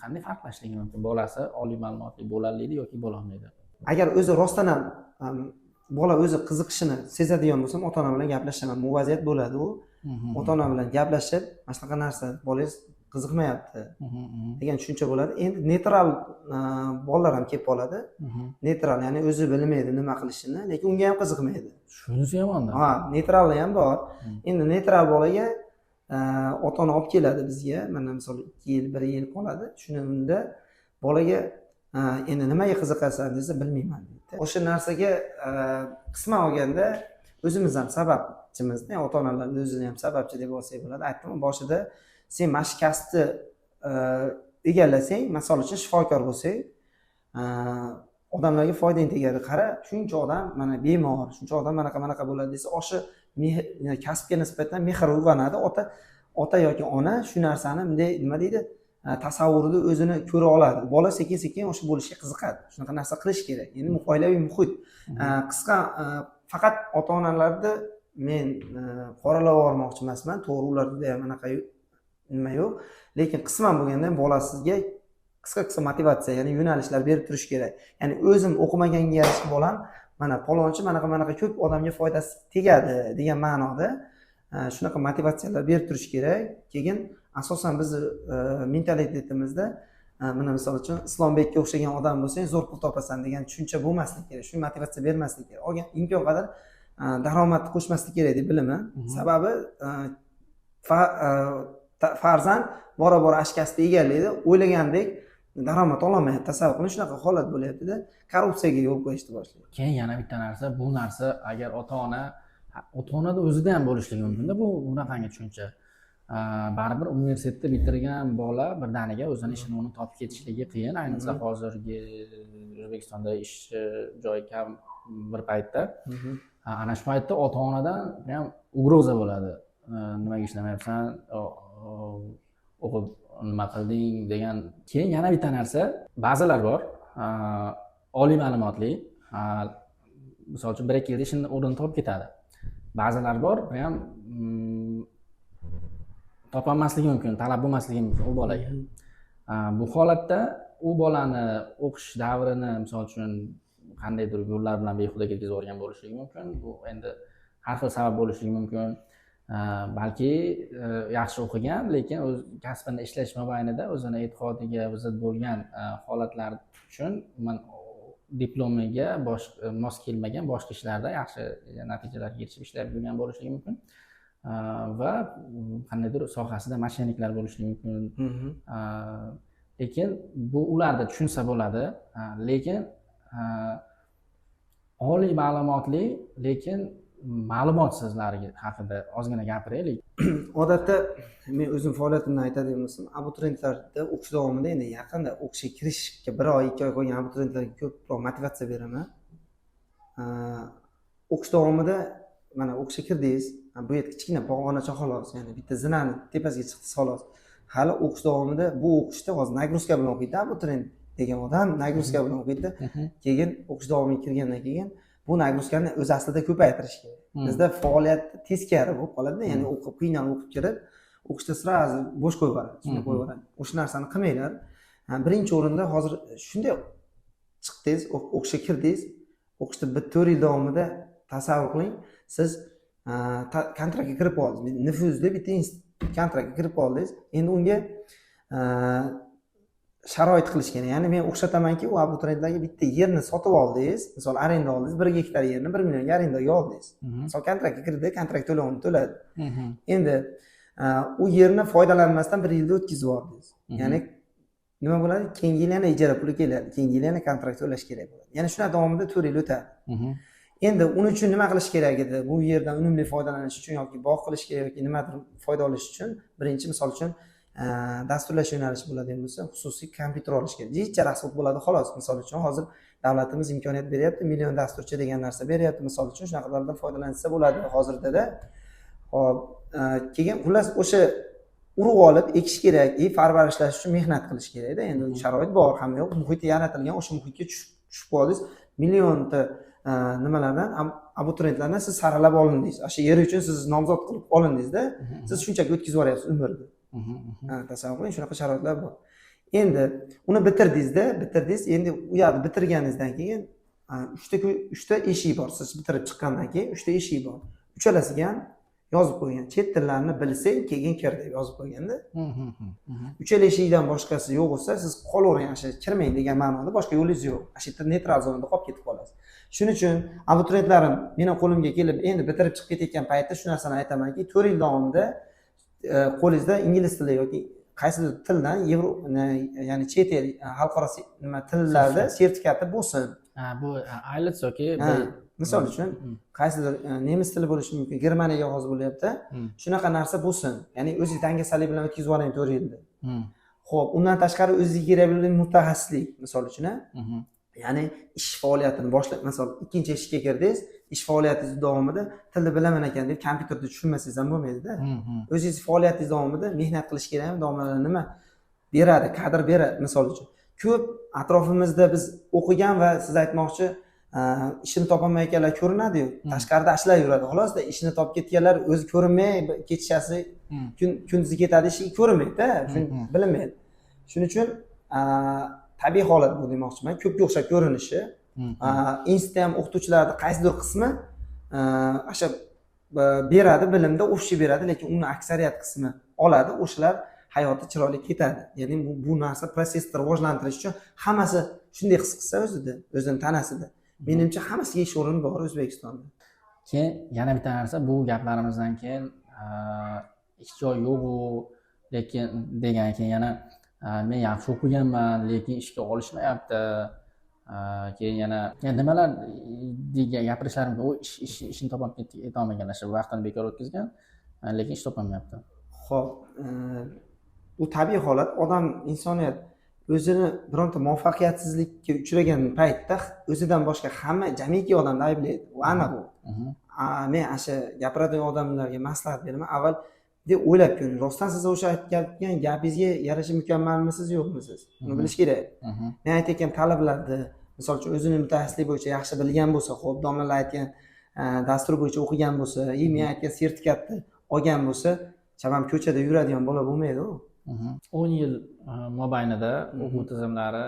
qanday farqlashligi mumkin? Bolasi oliy ma'lumotli bo'laolmaydi yoki bo'lolmaydi. Agar o'zi rostdan ham bola o'zi qiziqishini sezadigan bo'lsam, ota-ona bilan gaplashaman. Bu vaziyat bo'ladi u. Ota-ona bilan gaplashib, mana shunaqa narsa bolangiz qiziqmayapti degan tushuncha bo'ladi. Endi neytral bolalar ham kelib qoladi. Neytral, ya'ni o'zi bilmaydi nima qilishini, lekin unga ham qiziqmaydi. Shunisi yomonda. Ha, neytrali ham bor. Endi neytral bolaga ota-ona olib keladi bizga. Mana misol 2 yil, 1 yil qoladi. Shunda bolaga endi nimaga qiziqasan desa, bilmayman deydi. O'sha narsaga qisman olganda o'zimiz ham sababchimiz, ota-onalarning o'zini ham sababchi deb olsak bo'ladi. Aytdim, boshida sen mana shu kasbni egallasang, masalan uchun shifokor bo'lsang, odamlarga foydang tegadi. Qara, shuncha odam mana bemor, shuncha odam manaqa bo'ladi desa, o'sha kasbga nisbatan mehr uyg'onadi. Ota yoki ona shu narsani bunday nima deydi, tasavvurida o'zini ko'ra oladi. Bola sekin-sekin o'sha bo'lishga qiziqadi. Shunaqa narsa qilish kerak. Endi oilaviy muhit. Qisqa faqat ota-onalarni men qoralab yubormoqchi emasman. To'g'ri, ularda ham anaqa nima yo'q. Lekin qisman bo'lganda ham bolasizga qisqa motivatsiya, ya'ni yo'nalishlar berib turish kerak. Ya'ni o'zim o'qimaganga yarasha bolam mana palonchi manaqa ko'p odamga foydasi tegadi degan ma'noda shunaqa motivatsiyalar berib turish kerak. Keyin asosan biz mentalitetimizda mana misol uchun Islombekka o'xshagan odam bo'lsang zo'r pul topasan degan tushuncha bo'lmasligi kerak. Shu motivatsiya bermaslik kerak. Olgan imkon qadar daromadni qo'shmaslik kerak deb bilaman. Sababi farzand bora ashkasini egallaydi, o'ylagandek daromad ololmayapti. Tasavvur qiling, shunaqa holat bo'lyapti-da, korrupsiyaga yo'l qo'yishni boshlaydi. Keyin yana bitta narsa, bu narsa agar ota-onada o'zida ham bo'lishligi mumkin-da, bu bunaqangi tushuncha. Baribir universitetni bitirgan bola birdaniga o'zini ishini topib ketishligi qiyin, ayniqsa hozirgi O'zbekistonda ish joyi kam bir paytda. Ana shu paytda ota-onadan ham ugroza bo'ladi. Nimaga ishlamayapsan, o'qib nima qilding degan. Keyin yana bitta narsa, ba'zilar bor, oliy ma'lumotli, misol uchun 1-2 yilda ishini o'rnini topib ketadi. Ba'zilar bor, bu ham topolmasligi mumkin, talab bo'lmasligi mumkin u bolaga. Bu holatda u bolani o'qish davrini misol uchun qandaydir yo'llar bilan behuda ketkazib yuborgan bo'lishligi mumkin. Bu endi har xil sabab bo'lishligi mumkin. Balki yaxshi o'qigan, lekin o'z kasbini ishlash mobaynida o'zini e'tiqodiga zid bo'lgan holatlar uchun diplomiga mos kelmagan boshqa ishlarda yaxshi natijalarga erishib ishlab yurgan bo'lishligi mumkin. Va qandaydir sohasida mashinniklar bo'lishligi mumkin. Lekin bu ularda tushunsa bo'ladi, lekin oliy ma'lumotli, lekin ma'lumotsizlari haqida ozgina gapiraylik. Odatda men o'zim faoliyatimdan aytadigan bo'lsam, abituriyentlarda o'qish davomida, endi yaqinda o'qishga kirishga 1 oy, 2 oy qolgan abituriyentlarga ko'proq motivatsiya beraman. O'qish davomida mana o'qishga kirdingiz, bu yerda kichkina pog'onacha xolos, ya'ni bitta zinani tepasiga chiqdingiz xolos. Hali o'qish davomida bu o'qishda hozir nagruska bilan o'qiydi, abituriyent degan odam nagruska bilan o'qiydi. Keyin o'qish davomiga kirgandan keyin bu nagruskani o'z aslida ko'paytirish kerak. Bizda faoliyat teskari bo'lib qoladi, ya'ni o'qib qiynalib o'qib kirib, o'qishda sразу bo'sh qo'yib yuboradi, shunday qo'yib yuboradi. O'sha narsani qilmanglar. Birinchi o'rinda hozir shunday chiqdingiz, o'qishga kirdingiz, o'qishda 4 yil davomida tasavvur qiling, siz kontraktga kirib oldingiz. Nufuzli bitta kontraktga kirib oldingiz. Endi unga sharoit qilish kerak. Ya'ni men o'xshatamanki, u abituriyentlarga bitta yerni sotib oldingiz, misol arenda oldingiz, 1 gektar yerni 1 millionga arendaga oldingiz. Misol kontraktga kirdi, kontrakt to'lovini to'ladi. Endi u yerni foydalanmasdan 1 yilda o'tkazib yubordingiz. Ya'ni nima bo'ladi? Keyingi yil yana ijara puli keladi, keyingi yil yana kontrakt to'lash kerak bo'ladi. Ya'ni shular davomida 4 yil o'tadi. Endi uning uchun nima qilish kerak edi? Bu yerdan unumli foydalanish uchun yoki bog' qilish kerak yoki nimadir foyda olish uchun birinchi misol uchun dasturlash yo'nalishi bo'ladigan bo'lsa, xususiy kompyuter olish kerak. Jicha rasxod bo'ladi xolos. Misol uchun hozir davlatimiz imkoniyat beryapti, million dasturchi degan narsa beryapti. Misol uchun shunaqalardan foydalansa bo'ladi hozirda-da. Hop, keyin xullas o'sha urug' olib ekish kerak, parvarishlash uchun mehnat qilish kerak-da. Endi sharoit bor, hamma yo'q. Muhit yaratilgan, o'sha muhitga tushib qoldingiz. Millionta nimalardan abituriyentlardan siz saralab olindingiz. O'sha yer uchun siz nomzod qilib olindingiz-da. Siz shunchaki o'tkazib yuboryapsiz umrni. Tasavvur qiling, shunaqa sharoitlar bor. Endi uni bitirdingiz, endi u yerni bitirganingizdan keyin 3 ta eshik bor. Siz bitirib chiqqandan keyin 3 ta eshik bor. Uchalasiga ham yozib qo'ygan. Chet tillarini bilsang, keyin kir deb yozib qo'yganda. Uchala eshikdan boshqasi yo'q bo'lsa, siz qolavering, o'sha kirmang degan ma'noda boshqa yo'lingiz yo'q. O'sha yerda neytral zonada qolib ketib qolasiz. Shuning uchun abituriyentlarim meni qo'limga kelib, endi bitirib chiqib ketayotgan paytda shu narsani aytamanki, 4 yil davomida qo'lingizda ingliz tili yoki qaysidir tildan ya'ni chet el xalqaro nima tillarda sertifikati bo'lsin. Bu IELTS yoki misol uchun qaysidir nemis tili bo'lishi mumkin, Germaniyaga hozir bo'lyapti. Shunaqa narsa bo'lsin. Ya'ni o'zingiz dangasalik bilan o'tkazib yuboring 4 yilda. Xo'p, undan tashqari o'zingizga kerak bo'lgan mutaxassislik, misol uchun, ya'ni ish faoliyatini boshlab, misol ikkinchi eshikka kirdingiz, ish faoliyatingiz davomida tilni bilaman ekan deb kompyuterda tushunmasangiz ham bo'lmaydi-da. O'zingiz faoliyatingiz davomida mehnat qilish kerak, domlalar nima beradi, kadr beradi, misol uchun. Ko'p atrofimizda biz o'qigan va siz aytmoqchi ishini topolmayotganlar ko'rinadi-yu, tashqarida ishlab yuradi. Xolosda ishini topib ketganlar o'zi ko'rinmay, ketishasi kunduzi ketadi, ishi ko'rinmaydi-da, bilinmaydi. Shuning uchun tabiiy holat bu demoqchiman. Ko'pga o'xshab ko'rinishi. Institutda ham o'qituvchilarning qaysidir qismi o'sha beradi, bilimda o'xshi beradi, lekin uni aksariyat qismi oladi, o'shalar hayoti chiroyli ketadi. Ya'ni bu narsa prosesni rivojlantirish uchun hammasi shunday his qilsa o'zini tanasida. Menimcha hammasiga ish o'rni bor O'zbekistonda. Keyin yana bitta narsa, bu gaplarimizdan keyin ish joyi yo'q, lekin degan keyin yana men yaxshi o'qiganman, lekin ishga olishmayapti. Keyin yana nimalar gapirishlari mumkin. U ishni topib ketolmaganlar, shu vaqtini bekor o'tkazgan, lekin ish topolmayapti. Xo'p, bu tabiiy holat. Odam, insoniyat o'zini bironta muvaffaqiyatsizlikka uchragan paytda o'zidan boshqa hamma jamiki odamni ayblaydi. U aniq u. Men o'sha gapiradigan odamlarga maslahat beraman, avval deb o'ylab ko'ring. Rostdan siz o'sha aytgan gapingizga yarasha mukammalmisiz, yo'qmisiz? Buni bilish kerak. Men aytayotgan talablarni, misol uchun o'zini mutaxassislik bo'yicha yaxshi bilgan bo'lsa, xo'p, domlalar aytgan dastur bo'yicha o'qigan bo'lsa, men aytgan sertifikatni olgan bo'lsa, chamam ko'chada yuradigan bola bo'lmaydi-ku. 10 yil mobaynida o'quv tizimlari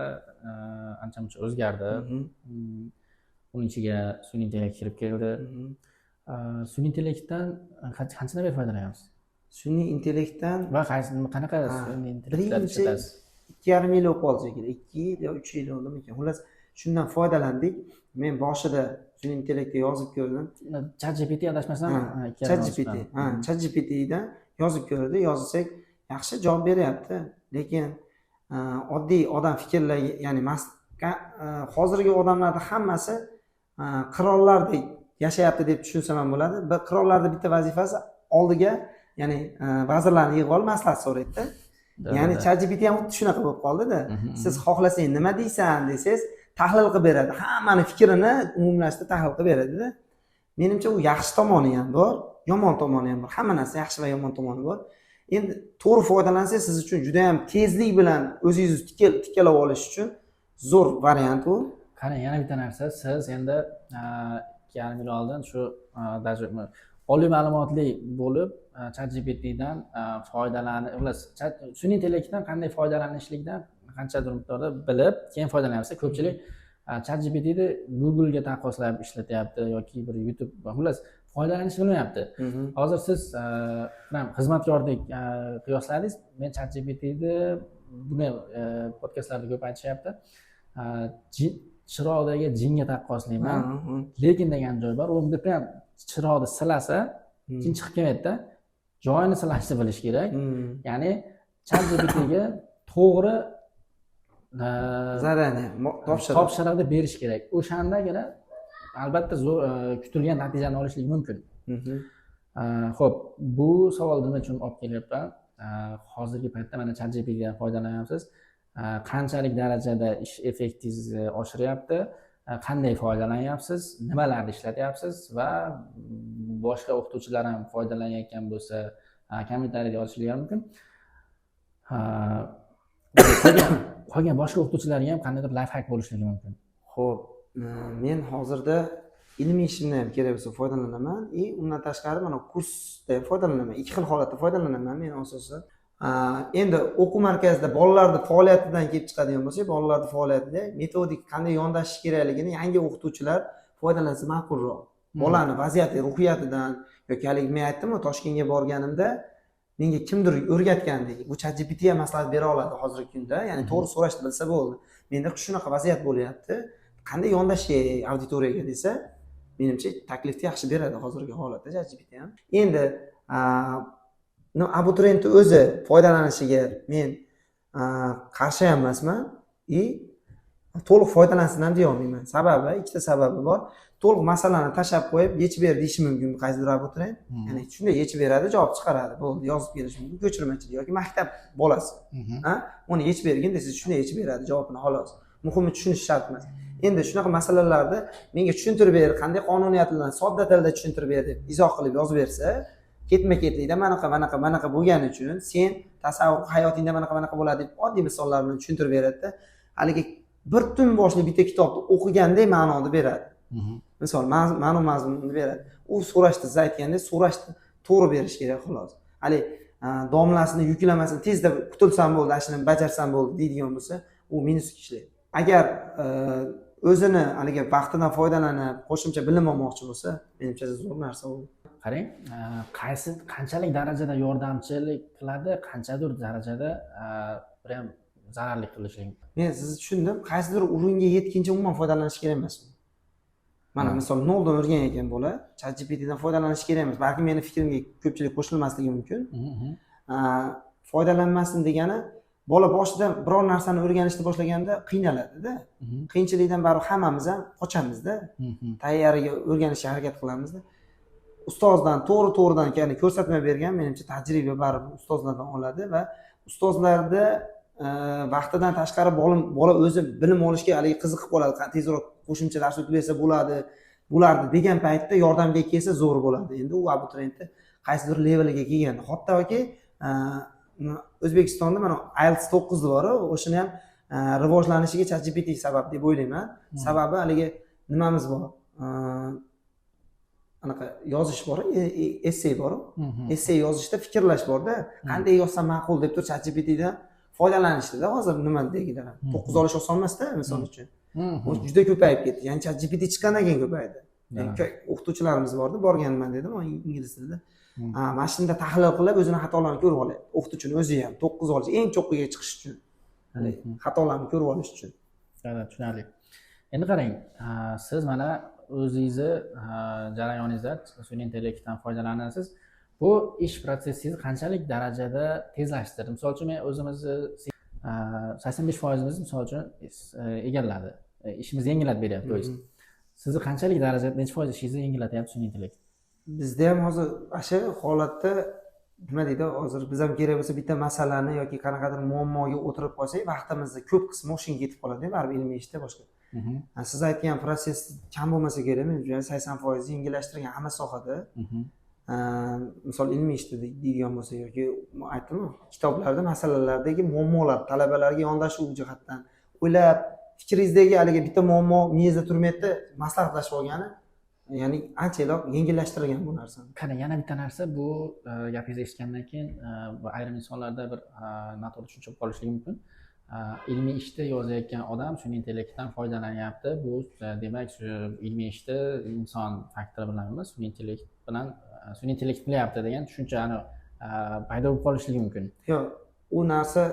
ancha-muncha o'zgardi. Uning ichiga sun'iy intellekt kirib keldi. Sun'iy intellektdan qanchadan beri foydalanyapsiz? Sun'iy intellektdan va qanaqa sun'iy intellektlarni ishlatasiz? 2,5 yil o'qib olsak kerak. 2 yil yo 3 yil oldimi ekan. Xullas, shundan foydalandik. Men boshida sun'iy intellektga yozib ko'rdim. ChatGPT adashmasam, ChatGPTdan yozib ko'rdi, yozsak yaxshi javob beryapti. Lekin oddiy odam fikrlar, ya'ni hozirgi odamlarning hammasi qirollardek yashayapti deb tushunsam ham bo'ladi. Bir qirollarning bitta vazifasi oldiga, ya'ni vazirlarni yig'ib olib maslahat so'raydi-da. Ya'ni ChatGPT ham xuddi shunaqa bo'lib qoldi-da. Siz xohlasang nima deysan desangiz, tahlil qilib beradi. Hammani fikrini umumlashtirib tahlil qilib beradi-da. Menimcha u yaxshi tomoni ham bor, yomon tomoni ham bor. Hamma narsa yaxshi va yomon tomoni bor. Endi to'g'ri foydalansangiz siz uchun juda ham tezlik bilan o'zingizni tiklab olish uchun zo'r variant u. Qarang, yana bitta narsa, siz endi 2,5 yil oldin shu oliy ma'lumotli bo'lib ChatGPTdan foydalanib, sun'iy intellektdan qanday foydalanishlikdan qanchadir miqdorda bilib, keyin foydalanyapsa. Ko'pchilik ChatGPTni Google'ga taqqoslab ishlatyapti yoki bir YouTube, xullas foydalanishni bilmayapti. Hozir siz xizmatkordek qiyosladingiz. Men ChatGPTni buni podkastlarda ko'p aytishyapti. Chiroqdagi jinga taqqoslayman. Lekin degan joy bor. U bitta ham chiroqni silasa, jin chiqib kelmaydi-da. Joyini silashni bilish kerak. Ya'ni ChatGPTga to'g'ri zadaniya topshiriqni berish kerak. O'shandagina albatta zo'r kutilgan natijani olishlik mumkin. Xo'p, bu savol nima uchun olib kelyapman? Hozirgi paytda mana ChatGPTdan foydalanyapsiz. Qanchalik darajada ish effektingizni oshiryapti? Qanday foydalanyapsiz? Nimalarni ishlatyapsiz va boshqa o'qituvchilar ham foydalanayotgan bo'lsa, kommentariyada yozishlari mumkin. Qolgan boshqa o'qituvchilarga ham qandaydir life hack bo'lishligi mumkin. Xo'p, men hozirda ilmiy ishimdan ham kerak bo'lsa foydalanaman, undan tashqari mana kursda ham foydalanaman. Ikki xil holatda foydalanaman men asosan. Endi o'quv markazida bolalarning faoliyatidan kelib chiqadigan bo'lsak, bolalarning faoliyatida metodik qanday yondashish kerakligini yangi o'qituvchilar foydalansa ma'qulroq. Bolani vaziyati, ruhiyatidan yoki haligi men aytdim-ku, Toshkentga borganimda menga kimdir o'rgatgandek, bu ChatGPT ham maslahat bera oladi hozirgi kunda, ya'ni to'g'ri so'rashni bilsa bo'ldi. Menda shunaqa vaziyat bo'lyapti. Qanday yondashish auditoriyaga desa, menimcha taklifni yaxshi beradi hozirgi holatda ChatGPT ham. Endi abituriyentni o'zi foydalanishiga men qarshi ham emasman, to'liq foydalansin ham deya olmayman. Sababi, ikkita sababi bor. To'liq masalani tashab qo'yib, yechib ber deyish mumkin qaysidir abituriyent. Ya'ni shunday yechib beradi, javob chiqaradi. Bo'ldi, yozib berish mumkin, ko'chirmachilik yoki maktab bolasi. Uni yechib bergin desiz, shunday yechib beradi javobini, xolos. Muhimi tushunish shart emas. Endi shunaqa masalalarni menga tushuntirib ber, qanday qonuniyat bilan sodda tilda tushuntirib ber deb izoh qilib yozib bersa, ketma-ketlikda manaqa bo'lgani uchun sen tasavvur hayotingda manaqa bo'ladi deb oddiy misollar bilan tushuntirib beradi-da, haligi bir tun boshli bitta kitobni o'qigandek ma'noni beradi. Misol, ma'no mazmunini beradi. U so'rashni, siz aytgandek, so'rashni to'g'ri berish kerak xolos. Hali domlasini yuklamasini tezda qutulsam bo'ldi, ashuni bajarsam bo'ldi deydigan bo'lsa, u minus ishlaydi. Agar o'zini haligi vaqtidan foydalanib, qo'shimcha bilim olmoqchi bo'lsa, menimcha zo'r narsa u. Qarang, qanchalik darajada yordamchilik qiladi, qanchadir darajada ham zararli qilishlik. Men sizni tushundim. Qaysidir o'ringa yetguncha umuman foydalanish kerak emas. Mana misol 0 dan o'rganayotgan bola ChatGPTdan foydalanish kerak emas. Balki meni fikrimga ko'pchilik qo'shilmasligi mumkin. Foydalanmasin degani, bola boshidan biror narsani o'rganishni boshlaganda qiynaladi-da. Qiyinchilikdan baribir hammamiz ham qochamiz-da. Tayyoriga o'rganishga harakat qilamiz-da. Ustozdan to'g'ridan, ya'ni ko'rsatma bergan, menimcha tajriba baribir ustozlardan oladi va ustozlarda vaqtidan tashqari bola o'zi bilim olishga haligi qiziqib qoladi. Tezroq qo'shimcha dars o'tib bersa bo'lardi degan paytda yordamga kelsa zo'r bo'ladi. Endi u abituriyentni qaysidir leveliga kelganda, hattoki O'zbekistonda mana IELTS 9 bor, o'shini ham rivojlanishiga ChatGPT sabab deb o'ylayman. Sababi haligi nimamiz bor? Anaqa yozish bor, essay bor. Essay yozishda fikrlash borda, qanday yozsam ma'qul deb turib ChatGPTdan foydalanishda hozir nima degilar. 9 olish oson emas-da, misol uchun. U juda ko'payib ketdi. Ya'ni ChatGPT chiqqandan keyin ko'paydi. O'qituvchilarimiz bordi, borganman dedim, ingliz tilida. Mana shunda tahlil qilib, o'zini xatolarini ko'rib oladi. O'qituvchini o'zi ham 9 olish, eng cho'qqiga chiqish uchun. Xatolarni ko'rib olish uchun. Tushunarli. Endi qarang, siz mana o'zingizni jarayoningizda sun'iy intellektdan foydalanasiz. Bu ish prosessingizni qanchalik darajada tezlashtirdi? Misol uchun men o'zimizni 85% misol uchun egalladi. Ishimizni yengillatib beryapti, to есть. Sizni qanchalik darajada, necha foiz ishingizni yengillatyapti sun'iy intellekt? Bizda ham hozir o'sha holatda nima deydi, hozir biz ham kerak bo'lsa bitta masalani yoki qanaqadir muammoga o'tirib qolsak, vaqtimizni ko'p qismi o'shaga ketib qoladi, baribir ilmiy ishda boshqa. Siz aytgan proses kam bo'lmasa kerak, men 80% yengillashtirgan hamma sohada. Misol ilmiy ishda deydigan bo'lsa yoki aytdim-ku, kitoblarda masalalardagi muammolar, talabalarga yondashuv jihatdan o'ylab, fikringizdagi haligi bitta muammo miyangizda turmaydi, maslahatlashib olgani ya'ni anchalar yengillashtirgan bu narsani. Qarang, yana bitta narsa bu gapingizni eshitgandan keyin bu ayrim insonlarda bir noto'g'ri tushuncha bo'lib qolishi mumkin. Ilmiy ishda yozayotgan odam sun'iy intellektdan foydalanyapti. Bu demak shu ilmiy ishda inson faktori bilan emas, sun'iy intellekt qilyapti degan tushunchani paydo bo'lib qolishligi mumkin. Yo'q, u narsa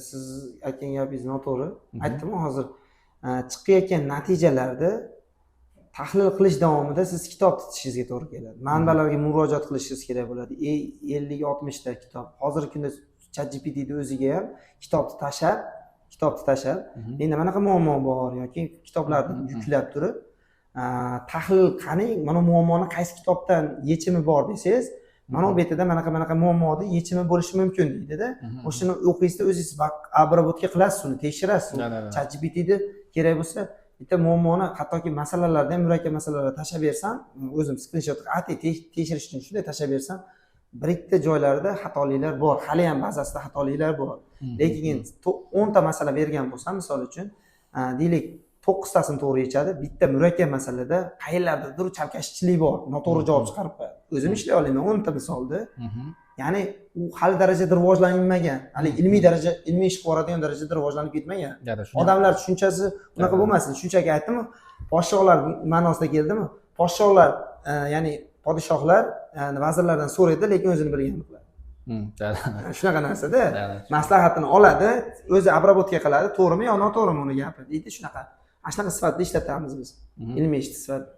siz aytgan gapingiz noto'g'ri. Aytdim hozir chiqayotgan natijalarni tahlil qilish davomida siz kitob tutishingizga to'g'ri keladi. Manbalarga murojaat qilishingiz kerak bo'ladi. 50-60 ta kitob. Hozirgi kunda ChatGPT'ni o'ziga ham kitobni tashab, endi mana bunaqa muammo bor yoki kitoblarni yuklab turib, tahlil qani, mana muammoni qaysi kitobdan yechimi bor desangiz, mana bu betida mana bunaqa muammoni yechimi bo'lishi mumkin deydi-da. O'shani o'qiysizda o'zingiz obработка qilasiz, uni tekshirasiz. ChatGPT'ni kerak bo'lsa bitta muammoni, hattoki masalalardan murakkab masalalarni tashab bersam, o'zim skrinshot tekshirish uchun shunday tashab bersam, bir ikkita joylarida xatoliklar bor, hali ham ba'zasida xatoliklar bor. Lekin 10 ta masala bergan bo'lsam, misol uchun, deylik 9 tasini to'g'ri yechadi, bitta murakkab masalada qayerlardadir chalkashchilik bor, noto'g'ri javob chiqarib qo'yadi. O'zim ishlay olaman 10 ta misolda. Ya'ni u hali darajada rivojlanmagan, hali ilmiy ish boradigan darajada rivojlanib ketmagan. Odamlar tushunchasi unaqa bo'lmasin. Shunchaki aytdimmi, podshohlar ma'nosida keldimi? Podshohlar, ya'ni podshohlar vazirlardan so'raydi, lekin o'zini bilganini qiladi. Shunaqa narsada maslahatini oladi, o'zi obработка qiladi, to'g'rimi yo noto'g'rimi uni gapi deydi, shunaqa. Shunaqa sifatda ishlatamiz biz. Ilmiy ish sifatida.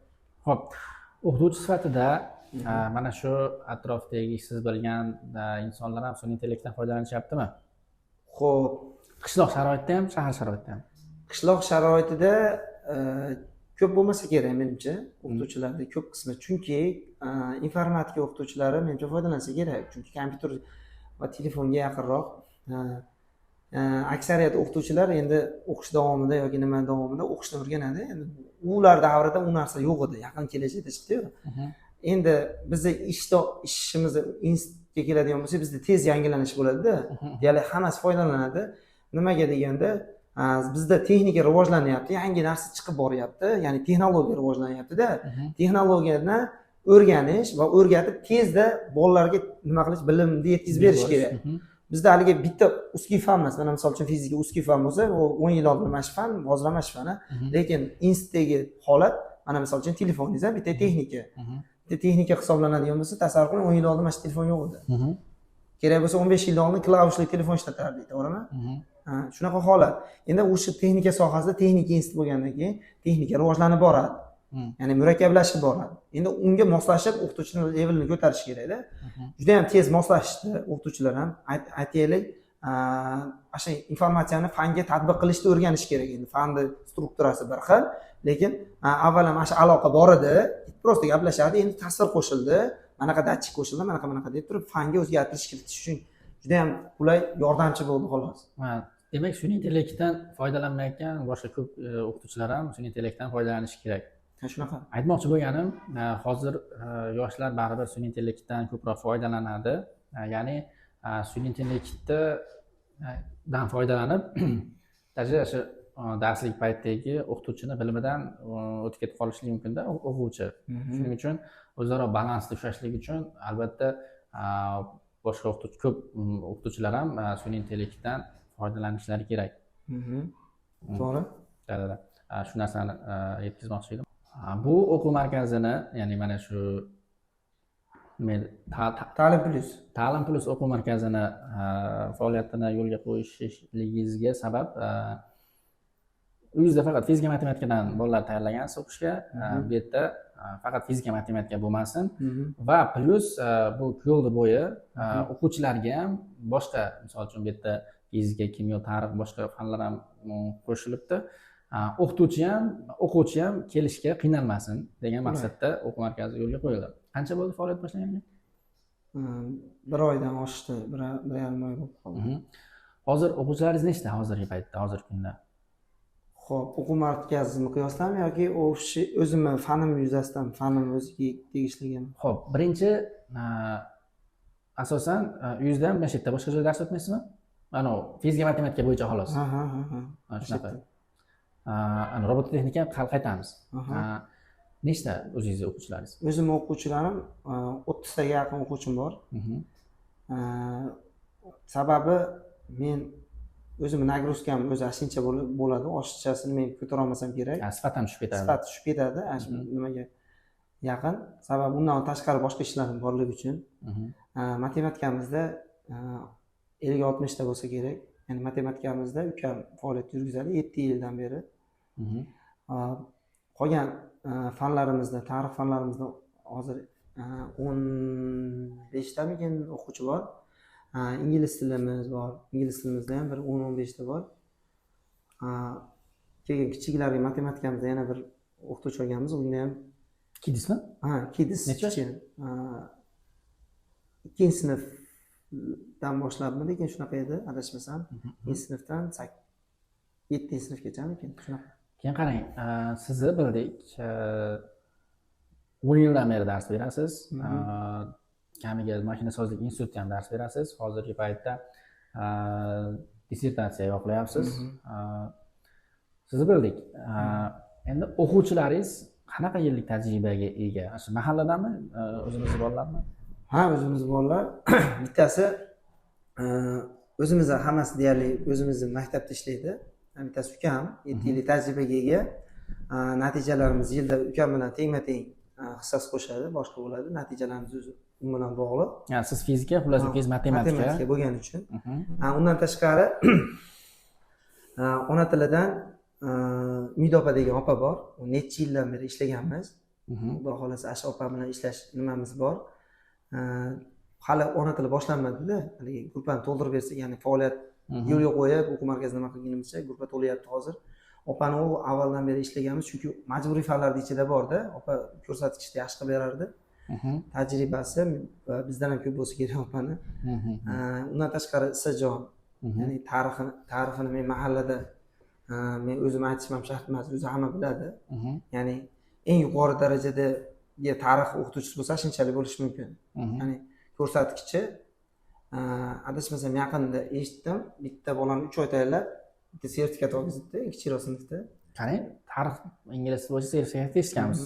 Xo'p, o'qituvchi sifatida mana shu atrofdagi siz bilgan insonlar ham sun'iy intellektdan foydalanishyaptimi? Xo'p, qishloq sharoitida ham, shahar sharoitida ham. Qishloq sharoitida ko'p bo'lmasa kerak menimcha, o'qituvchilarda ko'p qismi. Chunki informatika o'qituvchilari menimcha foydalansa kerak. Chunki kompyuter va telefonga yaqinroq. Aksariyat o'qituvchilar endi o'qish davomida yoki nima davomida o'qishni o'rganadi. Endi ular davrida u narsa yo'q edi, yaqin kelajakda chiqdi-yu. Endi bizni ishimiz institutga keladigan bo'lsak, bizda tez yangilanish bo'ladi-da. Ya'ni hammasi foydalanadi. Nimaga deganda, bizda texnika rivojlanyapti, yangi narsa chiqib boryapti, ya'ni texnologiya rivojlanyapti-da. Texnologiyani o'rganish va o'rgatib tezda bolalarga nima qilish, bilimni yetkazib berish kerak. Bizda haligi bitta ustki fan emas, mana misol uchun fizika ustki fan bo'lsa, u 10 yil oldin mana shu fan, hozir mana shu fan. Lekin institutdagi holat, mana misol uchun telefoningiz ham bitta texnika. Bitta texnika hisoblanadigan bo'lsa, tasavvur qiling, 10 yil oldin mana shu telefon yo'q edi. Kerak bo'lsa 15 yil oldin klavushli telefon ishlatardi, to'g'rimi? Shunaqa holat. Endi o'sha texnika sohasida texnika institut bo'lgandan keyin texnika rivojlanib boradi. Ya'ni murakkablashib boradi. Endi unga moslashib o'qituvchining levelini ko'tarish kerak-da. Juda ham tez moslashdi o'qituvchilar ham. Aytaylik, o'sha informatsiyani fanga tatbiq qilishni o'rganish kerak. Endi fanni strukturasi bir xil, lekin avval ham o'sha aloqa bor edi, prosta gaplashardi, endi ta'sir qo'shildi, manaqa datchik qo'shildi, manaqa deb turib fanga o'zgartirish kiritish uchun juda ham qulay, yordamchi bo'ldi xolos. Demak, sun'iy intellektdan foydalanmayotgan boshqa ko'p o'qituvchilar ham sun'iy intellektdan foydalanishi kerak. Shunaqa. Aytmoqchi bo'lganim, hozir yoshlar baribir sun'iy intellektdan ko'proq foydalanadi. Ya'ni sun'iy intellektdan foydalanib, shu darslik paytdagi o'qituvchini bilimidan o'tib ketib qolishligi mumkin-da o'quvchi. Shuning uchun o'zaro balansda ushlashlik uchun albatta boshqa ko'p o'qituvchilar ham sun'iy intellektdan foydalanishlari kerak. To'g'ri. Shu narsani yetkazmoqchi edim. Bu o'quv markazini, ya'ni mana shu Ta'lim plus o'quv markazini faoliyatini yo'lga qo'yishligingizga sabab uyingizda faqat fizika matematikadan bolalar tayyorlagansiz o'qishga, bu yerda faqat fizika matematika bo'lmasin va plus bu yo'l bo'yi o'quvchilarga ham boshqa, misol uchun bu yerda fizika, kimyo, tarix, boshqa fanlar ham qo'shilibdi. O'quvchi ham kelishga qiynalmasin degan maqsadda o'quv markazi yo'lga qo'yildi. Qancha bo'ldi faoliyat boshlaganiga? 1 oydan oshdi, 1,5 oy bo'lib qoldi. Hozir o'quvchilaringiz nechta hozirgi paytda, hozirgi kunda? Xo'p, o'quv markazini qiyoslaymi yoki o'zimni fanim yuzasidan, fanim o'ziga tegishligimi? Xo'p, birinchi asosan uyingizda ham nechta boshqa joyda dars o'tmaysizmi? Mana fizika matematika bo'yicha xolos. Shunaqa. Robototexnika qaytamiz. Nechta o'zingizni o'quvchilaringiz? O'zimni o'quvchilarim 30 taga yaqin o'quvchim bor. Sababi men o'zimni nagruzkam o'zi shuncha bo'ladi. Oshiqchasini men ko'tara olmasam kerak. Sifat ham tushib ketadi. Sifat tushib ketadi. Nimaga yaqin. Sababi undan tashqari boshqa ishlarim borligi uchun. Matematikamizda 50-60 ta bo'lsa kerak. Ya'ni matematikamizda ukam faoliyat yurgizadi 7 yildan beri. Qolgan fanlarimizda, tarix fanlarimizda hozir 15 tamikin o'quvchi bor. Ingliz tilimiz bor. Ingliz tilimizda ham bir 10-15 ta bor. Keyin kichiklarga matematikamizda yana bir o'qituvchi olganmiz. Unda ham Kidsmi? Kids. Necha? 2 sinfdan boshlabmi, lekin shunaqa edi, adashmasam. 2 sinfdan 7 sinfgachamikin shunaqa. Keyin qarang, sizni bildik, 10 yildan beri dars berasiz. Kamiga mashinasozlik institutida ham dars berasiz. Hozirgi paytda dissertatsiya yoqlayapsiz. Sizni bildik. Endi o'quvchilaringiz qanaqa yillik tajribaga ega? Shu mahalladami, o'zimizni bolalarmi? O'zimiz bolalar. Bittasi o'zimizda hammasi deyarli o'zimizning maktabda ishlaydi. Bittasi ukam 7 yillik tajribaga ega. Natijalarimiz yilda ukam bilan tengma-teng hissasi qo'shadi, boshqa bo'ladi. Natijalarimiz o'zi u bilan bog'liq. Ya'ni siz fizika, xullas ukangiz matematika bo'lgani uchun. Undan tashqari ona tilidan Umid opa degan opa bor. U necha yildan beri ishlaganmiz. Xudo xolasa Asha opa bilan ishlash nimamiz bor. Hali ona tili boshlanmadi-da. Haligi gruppani to'ldirib bersak, ya'ni faoliyat yo'lga qo'yib, o'quv markazida nima qilganimizcha gruppa to'layapti hozir. Opani u avvaldan beri ishlaganmiz, chunki majburiy fanlarning ichida bor-da. Opa ko'rsatkichni yaxshi qilib berardi. Tajribasi bizdan ham ko'p bo'lsa kerak opani. Undan tashqari Isajon, ya'ni tarixini men mahallada men o'zim aytishim ham shart emas, o'zi hamma biladi. Ya'ni eng yuqori darajada tarix o'qituvchisi bo'lsa shunchalik bo'lishi mumkin. Ya'ni ko'rsatkichi adashmasam yaqinda eshitdim, bitta bolani 3 oy tayyorlab bitta sertifikat olgizibdi, kichikroq sinfda. Qarang, tarix ingliz tili bo'yicha sertifikat eshitganmiz,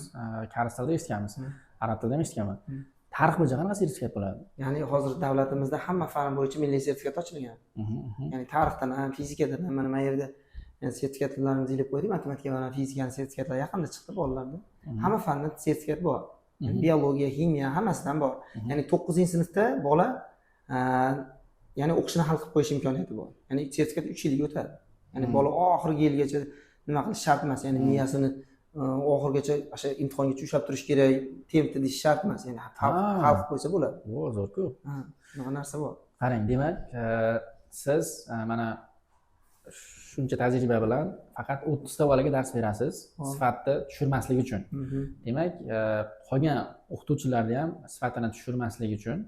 koreys tilida eshitganmiz, arab tilida ham eshitganman. Tarix bo'yicha qanaqa sertifikat bo'ladi? Ya'ni hozir davlatimizda hamma fan bo'yicha milliy sertifikat ochilgan. Ya'ni tarixdan ham, fizikadan ham mana bu yerda men sertifikatlarimizni ilib qo'ydik. Matematika va fizikaning sertifikatlari yaqinda chiqdi bolalarda. Hamma fandan sertifikat bor. Biologiya, ximiya hammasidan bor. Ya'ni 9-sinfda bola ya'ni o'qishini hal qilib qo'yish imkoniyati bor. Ya'ni sertifikat 3 yilga o'tadi. Ya'ni bola oxirgi yilgacha nima qilish shart emas. Ya'ni miyasini oxirgacha o'sha imtihongacha ushlab turish kerak, temtib deyish shart emas. Ya'ni hal qilib qo'ysa bo'ladi. Zo'r-ku. Shunaqa narsa bor. Qarang, demak, siz mana shuncha tajriba bilan faqat 30 ta bolaga dars berasiz, sifatni tushirmaslik uchun. Demak, qolgan o'qituvchilarni ham sifatini tushirmaslik uchun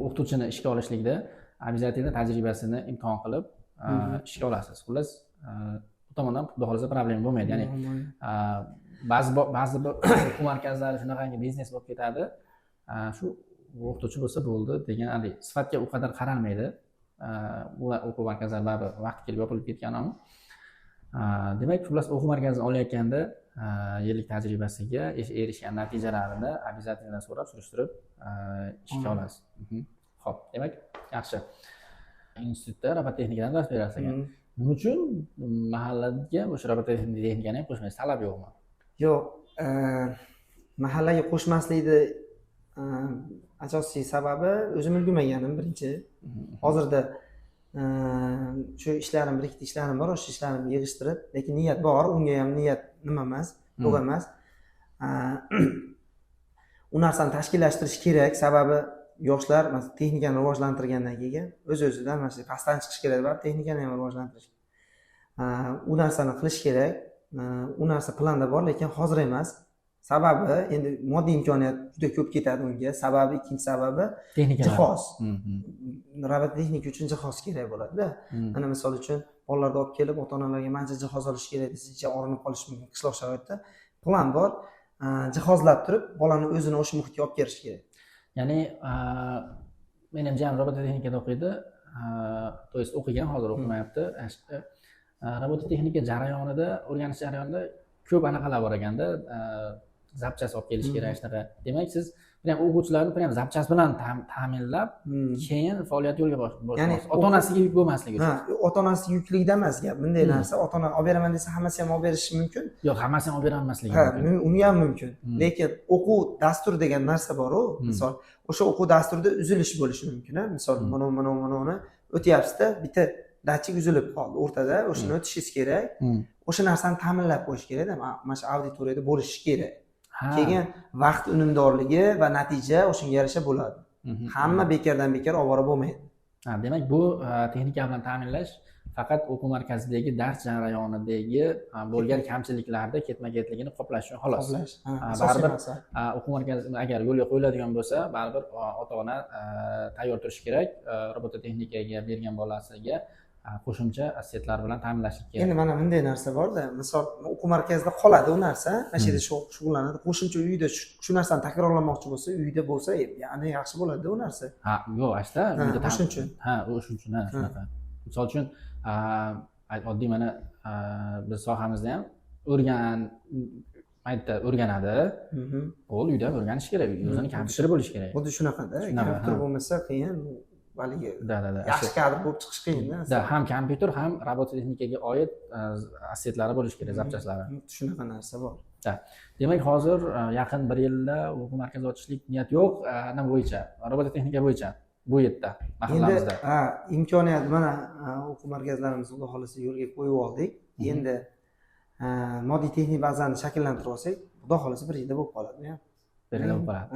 o'qituvchini ishga olishlikda обязательно tajribasini imtihon qilib ishga olasiz. Xullas, bu tomondan xudo xolasa problem bo'lmaydi. Ya'ni ba'zi o'quv markazlari shunaqangi biznes bo'lib ketadi. Shu o'qituvchi bo'lsa bo'ldi degan, hali sifatga u qadar qaralmaydi. Ular o'quv markazlari baribir vaqti kelib yopilib ketgan ham. Demak, xullas o'quv markazini olayotganda yillik tajribasiga erishgan natijalarini обязательно so'rab, surishtirib ishga olasiz. Xo'p, demak, yaxshi. Institutda robototexnikadan dars berasiz ekan. Nima uchun mahallaga o'sha robototexnikani ham qo'shmaysiz? Talab yo'qmi? Yo'q, mahallaga qo'shmaslikni asosiy sababi o'zim ulgurmaganim birinchi. Hozirda shu ishlarim, bir ikkita ishlarim bor, o'sha ishlarimni yig'ishtirib, lekin niyat bor, unga ham niyat nima emas, to'g'ri emas. U narsani tashkillashtirish kerak, sababi yoshlar masalan texnikani rivojlantirgandan keyin o'z-o'zidan mana shu pastdan chiqish kerak va texnikani ham rivojlantirish. U narsani qilish kerak. U narsa planda bor, lekin hozir emas. Sababi endi moddiy imkoniyat juda ko'p ketadi unga. Sababi, ikkinchi sababi jihoz. Robototexnika uchun jihoz kerak bo'ladi-da. Mana misol uchun bolalarni olib kelib ota-onalarga mancha jihoz olish kerak desangiz, o'rinib qolish mumkin qishloq sharoitda. Plan bor. Jihozlab turib, bolani o'zini o'sha muhitga olib kelish kerak. Ya'ni men ham jam robototexnikada o'qiydi. To есть o'qigan, hozir o'qimayapti. robototexnika jarayonida, o'rganish jarayonida ko'p anaqalar bor ekanda, zapchast olib kelish kerak shunaqa. Demak, siz prям o'quvchilarni prям zapchast bilan ta'minlab, keyin faoliyat yo'lga Ya'ni boshlash. Ota-onasiga yuk bo'lmasligi uchun. Ota-onasi yuklikda emas gap. Bunday narsa ota-ona olib beraman desa, hammasi ham olib berishi mumkin. Yo'q, hammasini olib berolmasligi mumkin. Uni ham mumkin. Lekin o'quv dasturi degan narsa bor-ku, misol, o'sha o'quv dasturida uzilish bo'lishi mumkin, misol, mana o'tyapsiz-da, bitta datchik uzilib qoldi o'rtada, o'shani o'tishingiz kerak. O'sha narsani ta'minlab qo'yish kerak-da, mana shu auditoriyada bo'lishi kerak. Keyin vaqt unumdorligi va natija o'shanga yarasha bo'ladi. Hamma bekardan bekor ovora bo'lmaydi. Demak, bu texnika bilan ta'minlash faqat o'quv markazidagi dars jarayonidagi bo'lgan kamchiliklarni ketma-ketligini qoplash uchun xolos. Baribir o'quv markazi agar yo'lga qo'yiladigan bo'lsa, baribir ota-ona tayyor turishi kerak, robototexnikaga bergan bolasiga qo'shimcha assetlar bilan ta'minlashi kerak. Endi mana bunday narsa bor-da, misol o'quv markazida qoladi u narsa, mana shu yerda shug'ullanadi. Qo'shimcha uyda shu narsani takrorlamoqchi bo'lsa, uyda bo'lsa, ya'ni yaxshi bo'ladi u narsa. Yo'q, ashta uyda o'shuning uchun. O'shuning uchun, shunaqa. Misol uchun, oddiy mana biz sohamizda ham o'rganadi. U uyda o'rganish kerak, o'zining kompyuteri bo'lishi kerak. Xuddi shunaqada, kompyuter bo'lmasa qiyin. Haligi yaxshi kadr bo'lib chiqish qiyin-da. Ham kompyuter, ham robototexnikaga oid assetlari bo'lishi kerak, zapchastlari. Shunaqa narsa bor. Demak, hozir yaqin 1 yilda o'quv markazi ochishlik niyat yo'q, nima bo'yicha? Robototexnika bo'yicha bu yerda mahallamizda. Endi imkoniyat mana o'quv markazlarimizni xudo xolasa yo'lga qo'yib oldik. Endi moddiy texnik bazani shakllantira olsak, xudo xolasa 1 yilda bo'lib qoladi. 1 yilda bo'lib qoladi.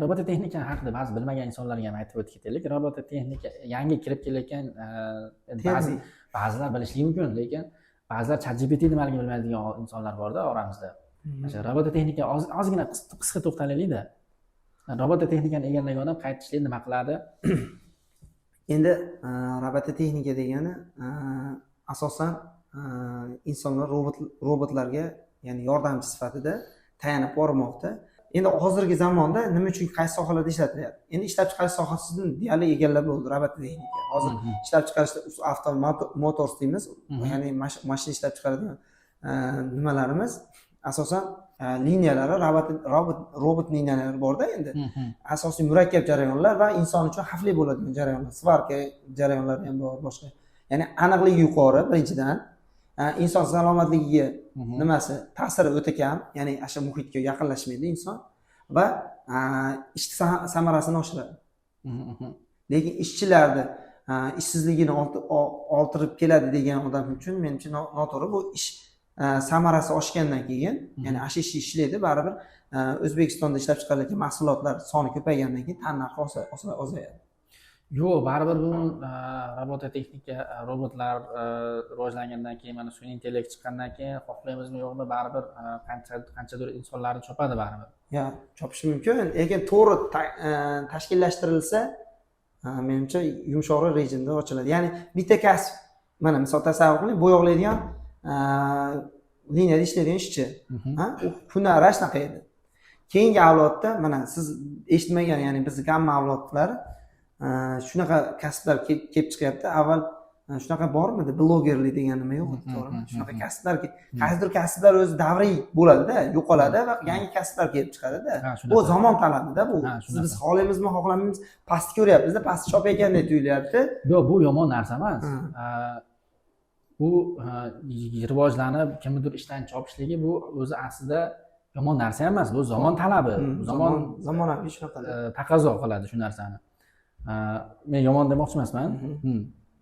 Robototexnika haqida ba'zi bilmagan insonlarga ham aytib o'tib ketaylik. Robototexnika yangi kirib kelayotgan ba'zilar bilishligi mumkin, lekin ba'zilar ChatGPT nimaligini bilmaydigan insonlar bor-da oramizda. O'sha robototexnika ozgina qisqa to'xtalaylik-da. Robototexnikani egallagan odam qaytishlik nima qiladi? Endi robototexnika degani asosan insonlar robotlarga, ya'ni yordamchi sifatida tayanib bormoqda. Endi hozirgi zamonda nima uchun qaysi sohalarda ishlatilyapti? Endi ishlab chiqarish sohasini deyarli egallab bo'ldi robototexnika. Hozir ishlab chiqarishda avtomotors deymiz, ya'ni mashina ishlab chiqaradigan nimalarimiz asosan liniyalari robot liniyalari bor-da endi. Asosiy murakkab jarayonlar va inson uchun xavfli bo'ladigan jarayonlar, svarka jarayonlari ham bor, boshqa. Ya'ni aniqligi yuqori birinchidan, inson salomatligiga nimasi ta'siri o'ta kam, ya'ni o'sha muhitga yaqinlashmaydi inson va ish samarasini oshiradi. Lekin ishchilarni ishsizligini orttirib keladi degan odam uchun menimcha noto'g'ri. Bu ish samarasi oshgandan keyin, ya'ni o'sha ishni ishlaydi, baribir O'zbekistonda ishlab chiqariladigan mahsulotlar soni ko'paygandan keyin tannarxi ozayadi. Yo'q, baribir bu robototexnika, robotlar rivojlangandan keyin, mana sun'iy intellekt chiqqandan keyin xohlaymizmi yo'qmi, baribir qanchadir insonlarni chopadi baribir. Chopishi mumkin, lekin to'g'ri tashkillashtirilsa, menimcha yumshoqroq rejimda ochiladi. Ya'ni bitta kasb, mana misol tasavvur qiling, bo'yoqlaydigan liniyada ishlaydigan ishchi, u hunari shunaqa edi. Keyingi avlodda mana siz eshitmagan, ya'ni biz gamma avlodlari shunaqa kasblar kelib chiqyapti. Avval shunaqa bormidi? Blogerlik degan nima yo'q edi, to'g'rimi? Shunaqa kasblar, qaysidir kasblar o'zi davriy bo'ladi-da, yo'qoladi va yangi kasblar kelib chiqadi-da. Bu zamon talabi-da bu. Biz xohlaymizmi, xohlamaymiz, pastni ko'ryapmiz-da, pastni chopayotgandek tuyulyapti. Yo'q, bu yomon narsa emas. Bu rivojlanib, kimnidir ishdan chopishligi bu o'zi aslida yomon narsa emas. Bu zamon talabi. Zamonaviy shunaqa taqozo qiladi shu narsani. Men yomon demoqchi emasman.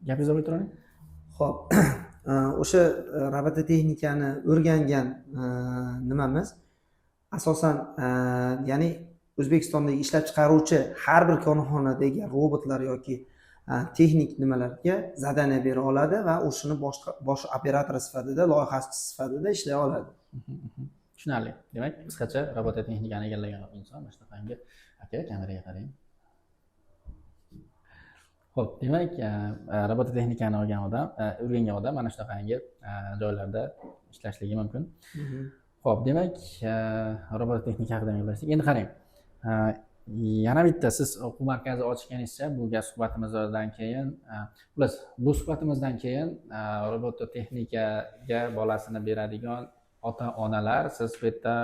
Gapingizni olib turing. Xo'p, o'sha robototexnikani o'rgangan nimamiz asosan, ya'ni O'zbekistondagi ishlab chiqaruvchi har bir korxonadagi robotlar yoki texnik nimalarga zadaniya bera oladi va o'shini bosh operator sifatida, loyihachi sifatida ishlay oladi. Tushunarli. Demak, qisqacha robototexnikani egallagan inson mana shunaqangi aka kameraga qarang. Xo'p, demak, robototexnikani o'rgangan odam mana shunaqangi joylarda ishlashligi mumkin. Xo'p, demak, robototexnika haqida gaplashdik. Endi qarang, yana bitta siz o'quv markazi ochganingizcha bu gap suhbatimizdan keyin xullas bu suhbatimizdan keyin robototexnikaga bolasini beradigan ota onalar siz bu yerda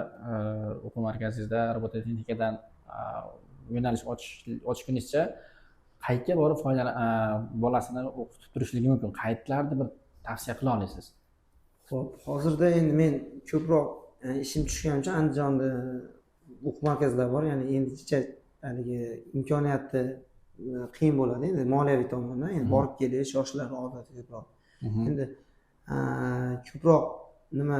o'quv markazingizda robototexnikadan yo'nalish ochguningizcha qayerga borib bolasini o'qitib turishligi mumkin, qayerlarni bir tavsiya qila olasiz? Xo'p, hozirda endi men ko'proq ishim tushgani uchun Andijonda o'quv markazlari bor, ya'ni endi haligi imkoniyati qiyin bo'ladi endi moliyaviy tomondan, endi borib kelish yoshlar odati ko'proq. Endi ko'proq nima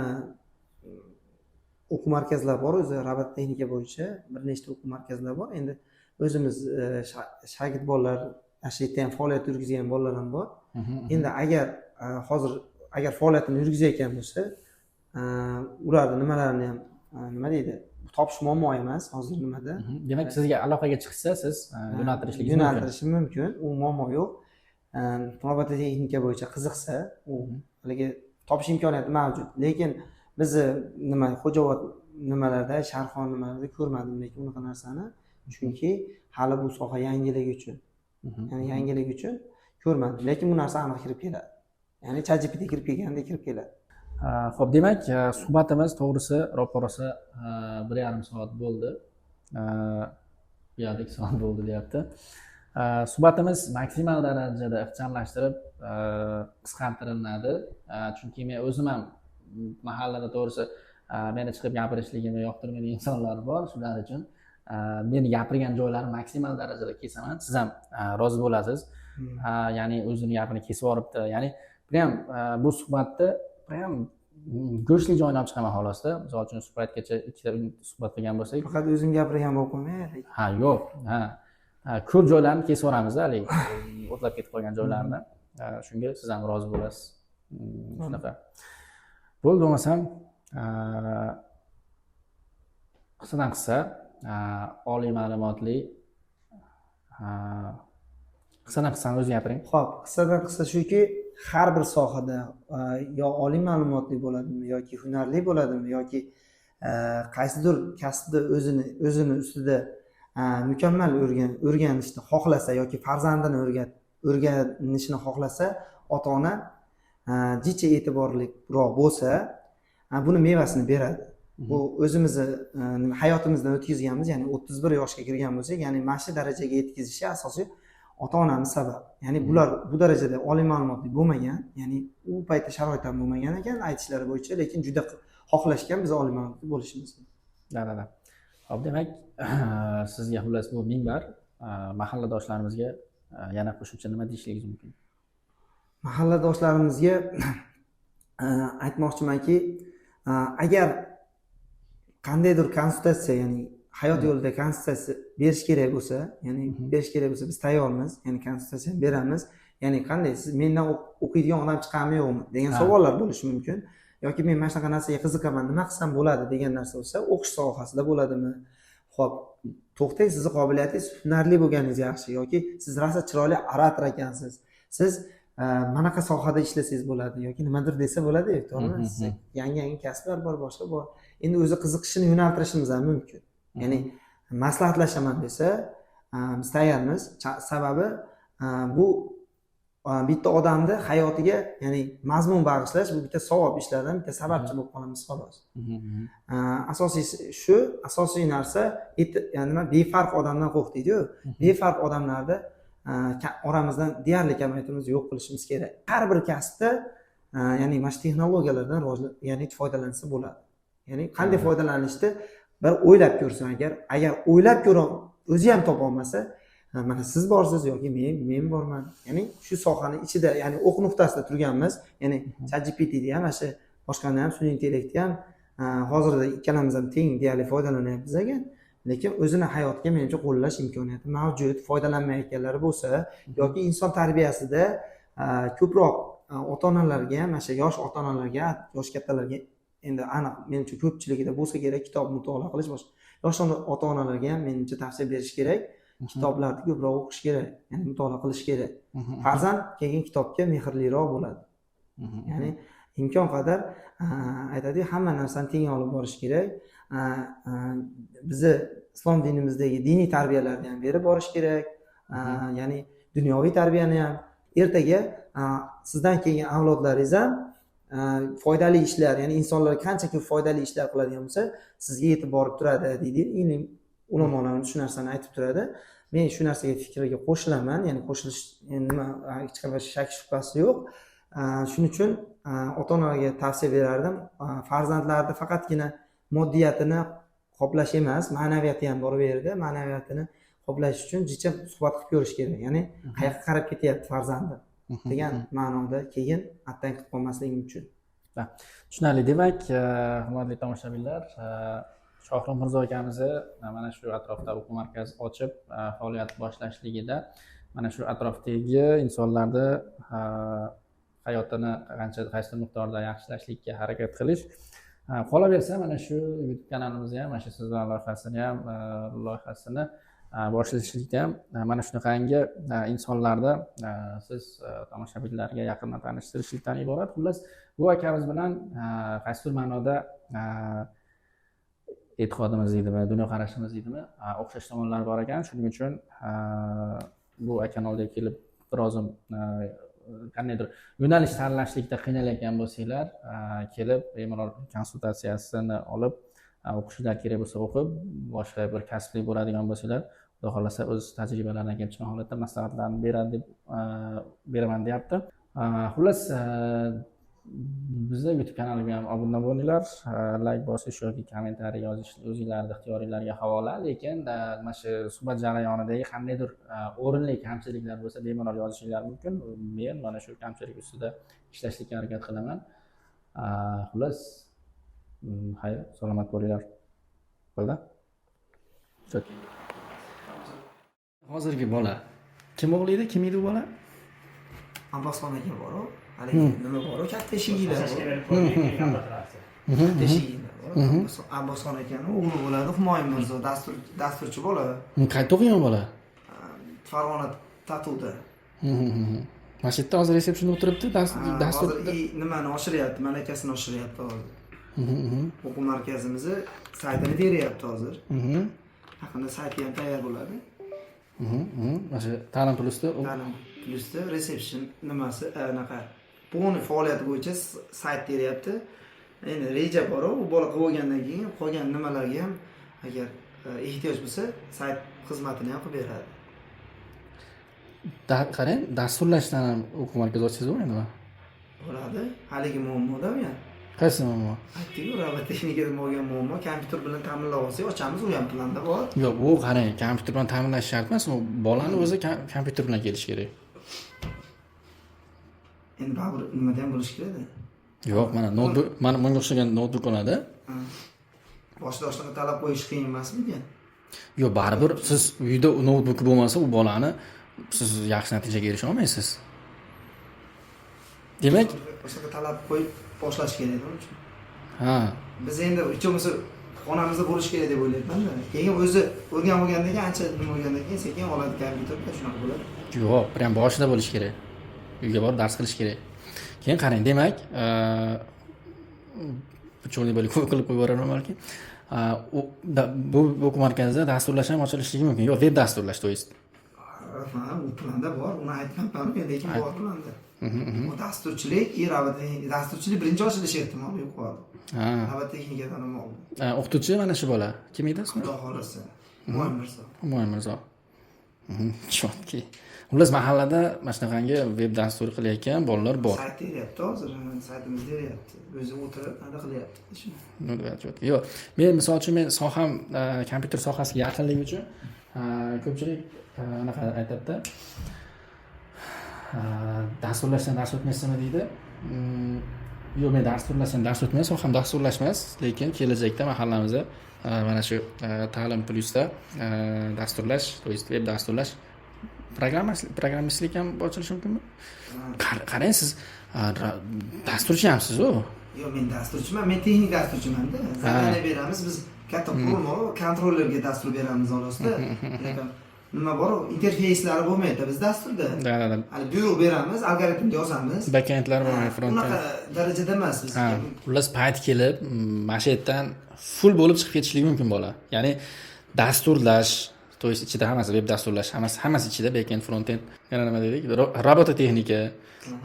o'quv markazlari bor, o'zi robototexnika bo'yicha bir nechta o'quv markazlar bor. Endi o'zimiz shagird bolalar, shu yerda ham faoliyat yurgizgan bolalar ham bor. Endi hozir agar faoliyatini yurgizayotgan bo'lsa, ularni nimalarini ham nima deydi, topish muammo emas hozir nimada. Demak, sizga aloqaga chiqsa, siz yo'naltirishingiz mumkin. U muammo yo'q. Robototexnika bo'yicha qiziqsa, u haligi topish imkoniyati mavjud. Lekin bizni Xo'jaobod nimalarda, Sharxon nimalarda ko'rmadim lekin unaqa narsani. Chunki hali bu soha yangilik uchun. Ya'ni yangilik uchun ko'rmadim, lekin bu narsa aniq kirib keladi. Ya'ni ChatGPT kirib kelgandek kirib keladi. Xo'p, demak, suhbatimiz to'g'risi roporosa 1,5 soat bo'ldi. Yo'q, 2 soat bo'ldi deyapti. Suhbatimiz maksimal darajada ixchamlashtirib qisqartiriladi. Chunki men o'zim ham mahallada to'g'risi meni chiqib gapirishligimni yoqtirmaydigan insonlar bor, shular uchun meni gapirgan joylarim maksimal darajada kesaman. Siz ham rozi bo'lasiz. Ya'ni o'zini gapini kesib yoribdi. Ya'ni bu suhbatni ham go'shtli joyini olib chiqaman xolosda. Misol uchun suhbatgacha 2 ta suhbat qilgan bo'lsak, faqat o'zim gapirgan bo'lib qolmaydi. Ha, yo'q. Ko'p joylarni kesib yoramiz, hali o'tlab ketib qolgan joylarni. Shunga siz ham rozi bo'lasiz. Shunaqa. Bo'ldi, bo'lmasam qisqadan qisqa oliy ma'lumotli qisqadan qisqa o'zingiz gapiring. Xo'p, qisqadan qisqa shuki, har bir sohada yo oliy ma'lumotli bo'ladimi yoki hunarli bo'ladimi yoki qaysidir kasbda o'zini ustida mukammal o'rganishni xohlasa yoki farzandini o'rganishni xohlasa, ota-ona jicha e'tiborliroq bo'lsa, buni mevasini beradi. Bu o'zimizni hayotimizdan o'tkazganmiz, ya'ni 31 yoshga kirgan bo'lsak, ya'ni mana shu darajaga yetkazishi asosiy ota-onamiz sabab. Ya'ni bular bu darajada oliy ma'lumotli bo'lmagan, ya'ni u paytda sharoit ham bo'lmagan ekan aytishlari bo'yicha, lekin juda xohlashgan biz oliy ma'lumotli bo'lishimiz. Da. Xo'p, demak, sizga xullas bu minbar mahalladoshlarimizga yana qo'shimcha nima deyishingiz mumkin? Mahalladoshlarimizga aytmoqchimanki, agar qandaydir konsultatsiya, ya'ni hayot yo'lida konsultatsiya berish kerak bo'lsa, biz tayyormiz, ya'ni konsultatsiya beramiz. Ya'ni qanday, siz mendan o'qiydigan odam chiqadimi yo'qmi degan savollar bo'lishi mumkin. Yoki men mana shunaqa narsaga qiziqaman, nima qilsam bo'ladi degan narsa bo'lsa, o'qish sohasida bo'ladimi? Xo'p, to'xtang, sizning qobiliyatingiz, hunarli bo'lganingiz yaxshi yoki siz rosa chiroyli orator ekansiz. Siz manaqa sohada ishlasangiz bo'ladi yoki nimadir desa bo'ladi-ku, to'g'rimi? Yangi kasblar bor, boshqa bor. Endi o'zi qiziqishini yo'naltirishimiz ham mumkin. Ya'ni maslahatlashaman desa, biz tayyormiz. Sababi bu bitta odamni hayotiga, ya'ni mazmun bag'ishlash, bu bitta savob ishlardan bitta sababchi bo'lib qolamiz xolos. Asosiysi shu, asosiy narsa nima, befarq odamdan qo'rq deydi-ku. Befarq odamlarni oramizdan deyarli kamaytirib yo'q qilishimiz kerak. Har bir kasbda ya'ni mana shu texnologiyalardan ya'ni foydalansa bo'ladi. Ya'ni qanday foydalanishni bir o'ylab ko'rsin, agar o'ylab ko'ra o'zi ham topa olmasa, mana siz borsiz yoki men borman. Ya'ni shu sohani ichida, ya'ni o'q nuqtasida turganmiz. Ya'ni ChatGPT'da ham, mana shu boshqani ham, sun'iy intellektni ham hozirda ikkalamiz ham teng deyarli foydalanyapmiz ekan. Lekin o'zini hayotiga menimcha qo'llash imkoniyati mavjud. Foydalanmayotganlari bo'lsa yoki inson tarbiyasida ko'proq ota-onalarga, mana shu yosh ota-onalarga, yosh kattalarga endi aniq menimcha ko'pchiligida bo'lsa kerak, kitob mutolaa qilish boshqa. Yosh ota-onalarga ham menimcha tavsiya berish kerak. Kitoblarni ko'proq o'qish kerak, ya'ni mutolaa qilish kerak. Farzand keyin kitobga mehrliroq bo'ladi. Ya'ni imkon qadar aytadi, hamma narsani teng olib borish kerak. Bizni islom dinimizdagi diniy tarbiyalarni ham berib borish kerak. Ya'ni dunyoviy tarbiyani ham ertaga sizdan keyin avlodlaringiz ham foydali ishlar, ya'ni insonlarga qancha ko'p foydali ishlar qiladigan bo'lsa, sizga yetib borib turadi deydi. Ilm ulamolarimiz shu narsani aytib turadi. Men shu narsaga fikriga qo'shilaman, ya'ni qo'shilish nima hech qanday shak shubhasi yo'q. Shuning uchun ota-onalarga tavsiya berardim, farzandlarni faqatgina moddiyatini qoplash emas, ma'naviyati ham bor bu yerda. Ma'naviyatini qoplash uchun jicha suhbat qilib ko'rish kerak. Ya'ni qayerga qarab ketyapti farzandi degan ma'noda keyin attan qilib qolmasligi uchun. Tushunarli. Demak, hurmatli tomoshabinlar, Shohruh Mirzo akamizni mana shu atrofda o'quv markazi ochib faoliyat boshlashligida mana shu atrofdagi insonlarni hayotini qaysi miqdorda yaxshilashlikka harakat qilish. Qolaversa mana shu YouTube kanalimizni ham, mana shu siz bilan loyihasini boshlashlikda ham mana shunaqangi insonlarni siz tomoshabinlarga yaqindan tanishtirishlikdan iborat. Xullas, bu akamiz bilan qaysidir ma'noda e'tiqodimiz deydimi, dunyoqarashimiz deydimi, o'xshash tomonlar bor ekan. Shuning uchun bu akani oldiga kelib birozim qandaydir yo'nalish tanlashlikda qiynalayotgan bo'lsanglar, kelib bemalol konsultatsiyasini olib, o'qishlar kerak bo'lsa o'qib, boshqa bir kasbli bo'ladigan bo'lsanglar, xudo xolasa o'z tajribalaridan kelib chiqqan holatda maslahatlarni beradi deb beraman deyapti. Xullas, bizni YouTube kanaliga ham obuna bo'linglar, like bosish yoki kommentariy yozish o'zingizlarning ixtiyoringlarga havola. Lekin mana shu suhbat jarayonidagi qandaydir o'rinli kamchiliklar bo'lsa, bemalol yozishinglar mumkin. Men mana shu kamchilik ustida ishlashga harakat qilaman. Xullas, xayr, salomat bo'linglar. Bo'ldi? Hozirgi bola kim o'g'laydi? Kim edi bu bola? Abbosxon aka bor-ku. Haligi nima bor-ku, katta eshiginglar bor. Katta eshiginglar bor. Abbosxon akaning o'g'li bo'ladi, Humoyun Mirzo, dasturchi bola. Qayerda o'qigan bola? Farg'ona Tatuda. Mana shu yerda hozir resepsiyonda o'tiribdi, dastur nimani oshiryapti, malakasini oshiryapti hozir. O'quv markazimizni saytini beryapti hozir. Yaqinda sayti ham tayyor bo'ladi. Mana shu ta'lim plusda resepsiyon nimasi anaqa buni faoliyati bo'yicha sayt beryapti. Endi reja bor, u bola qilib olgandan keyin qolgan nimalarga ham agar ehtiyoj bo'lsa, sayt xizmatini ham qilib beradi. Qarang, dasturlashdan ham o'quv markazi ochsangiz bo'ladimi? Bo'ladi. Haligi muammoda ham. Qaysi muammo? Aytdik-ku, robototexnikada bo'lgan muammo, kompyuter bilan ta'minlab olsak, ochamiz, u ham planda bor. Yo'q, u qarang, kompyuter bilan ta'minlash shart emas, u bolani o'zi kompyuter bilan kelish kerak. Endi baribir nimada ham bo'lish kerak-da. Yo'q, mana bunga o'xshagan notebook oladi. Boshida shunaqa talab qo'yish qiyin emasmikan? Yo'q, baribir siz uyda notebook bo'lmasa, u bolani siz yaxshi natijaga erisha olmaysiz. Demak, o'shaga talab qo'yib boshlash kerak uning uchun. Biz endi uchimizni xonamizda bo'lish kerak deb o'ylayapman-da. Keyin o'zi o'rganib olgandan keyin, ancha nima olgandan keyin sekin oladi kompyuterda, shunaqa bo'ladi. Yo'q, prям boshida bo'lish kerak. Uyga borib dars qilish kerak. Keyin qarang, demak, cho'lni bo'lib qilib qo'yib yuboraman balki. Bu o'quv markazida dasturlash ham ochilishligi mumkin. Yo'q, web dasturlash, to есть. U planda bor, uni aytmayapman, lekin bor planda. Bu dasturchilik, dasturchilik birinchi ochilish ehtimoli yo'q hozir. Robototexnikadan nima oldi? O'qituvchi mana shu bola. Kim edi ismi? Xudo xolasa. Humoyun Mirzo. Humoyun Mirzo. Chotki. Xullas, mahallada mana shunaqangi web dastur qilayotgan bolalar bor. Sayt beryapti hozir, saytimiz beryapti. O'zi o'tirib nima qilyapti shuni. Chotki. Yo'q, men misol uchun soham kompyuter sohasiga yaqinligi uchun ko'pchilik anaqa aytadi-da. Dasturlashdan dars o'tmaysizmi deydi. Yo'q, men dasturlashdan dars o'tmayman, soham dasturlash emas, lekin kelajakda mahallamizda mana shu ta'lim plusda dasturlash, to есть web dasturlash, programmistlik ham ochilishi mumkinmi? Qarang, siz dasturchimsiz-ku? Yo'q, men dasturchiman, men texnik dasturchiman-da. Zadaniya beramiz, biz katta qurilma, kontrollerga dastur beramiz orasida. Lekin nima bor, interfeyslari bo'lmaydi biz dasturda. Hali buyruq beramiz, algoritmni yozamiz. Backendlar bo'lmaydi, frontend. Unaqa darajada emas biz. Xullas, payt kelib, mana shu yerdan full bo'lib chiqib ketishligi mumkin bola. Ya'ni dasturlash, to есть ichida hammasi veb dasturlash, hammasi ichida backend, frontend, yana nima dedik? Robototexnika,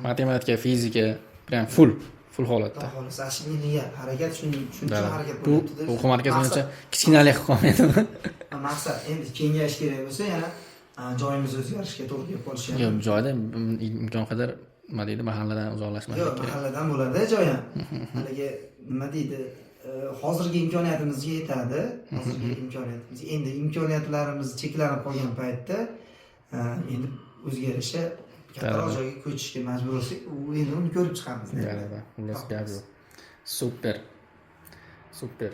matematika, fizika, prям full holatda. Xolos, ashiniya harakat shuning uchun harakat Bu bo'lyapti. o'quv markazi menimcha kichkinalik qilib qolmaydimi? Maqsad endi kengayish kerak bo'lsa yana joyimiz o'zgarishiga to'g'ri kelib qolishi ham. Yo'q, joyda imkon qadar nima deydi, mahalladan uzoqlashmaslik Yo'q, kerak. mahalladan bo'ladi joy ham. Haligi nima deydi? Hozirgi imkoniyatimizga yetadi. Hozirgi imkoniyatimiz. Endi imkoniyatlarimiz cheklanib qolgan paytda endi o'zgarishi kattaroq joyga ko'chishga majbur bo'lsak, endi uni ko'rib chiqamiz. Xullas gap yo'q. Super.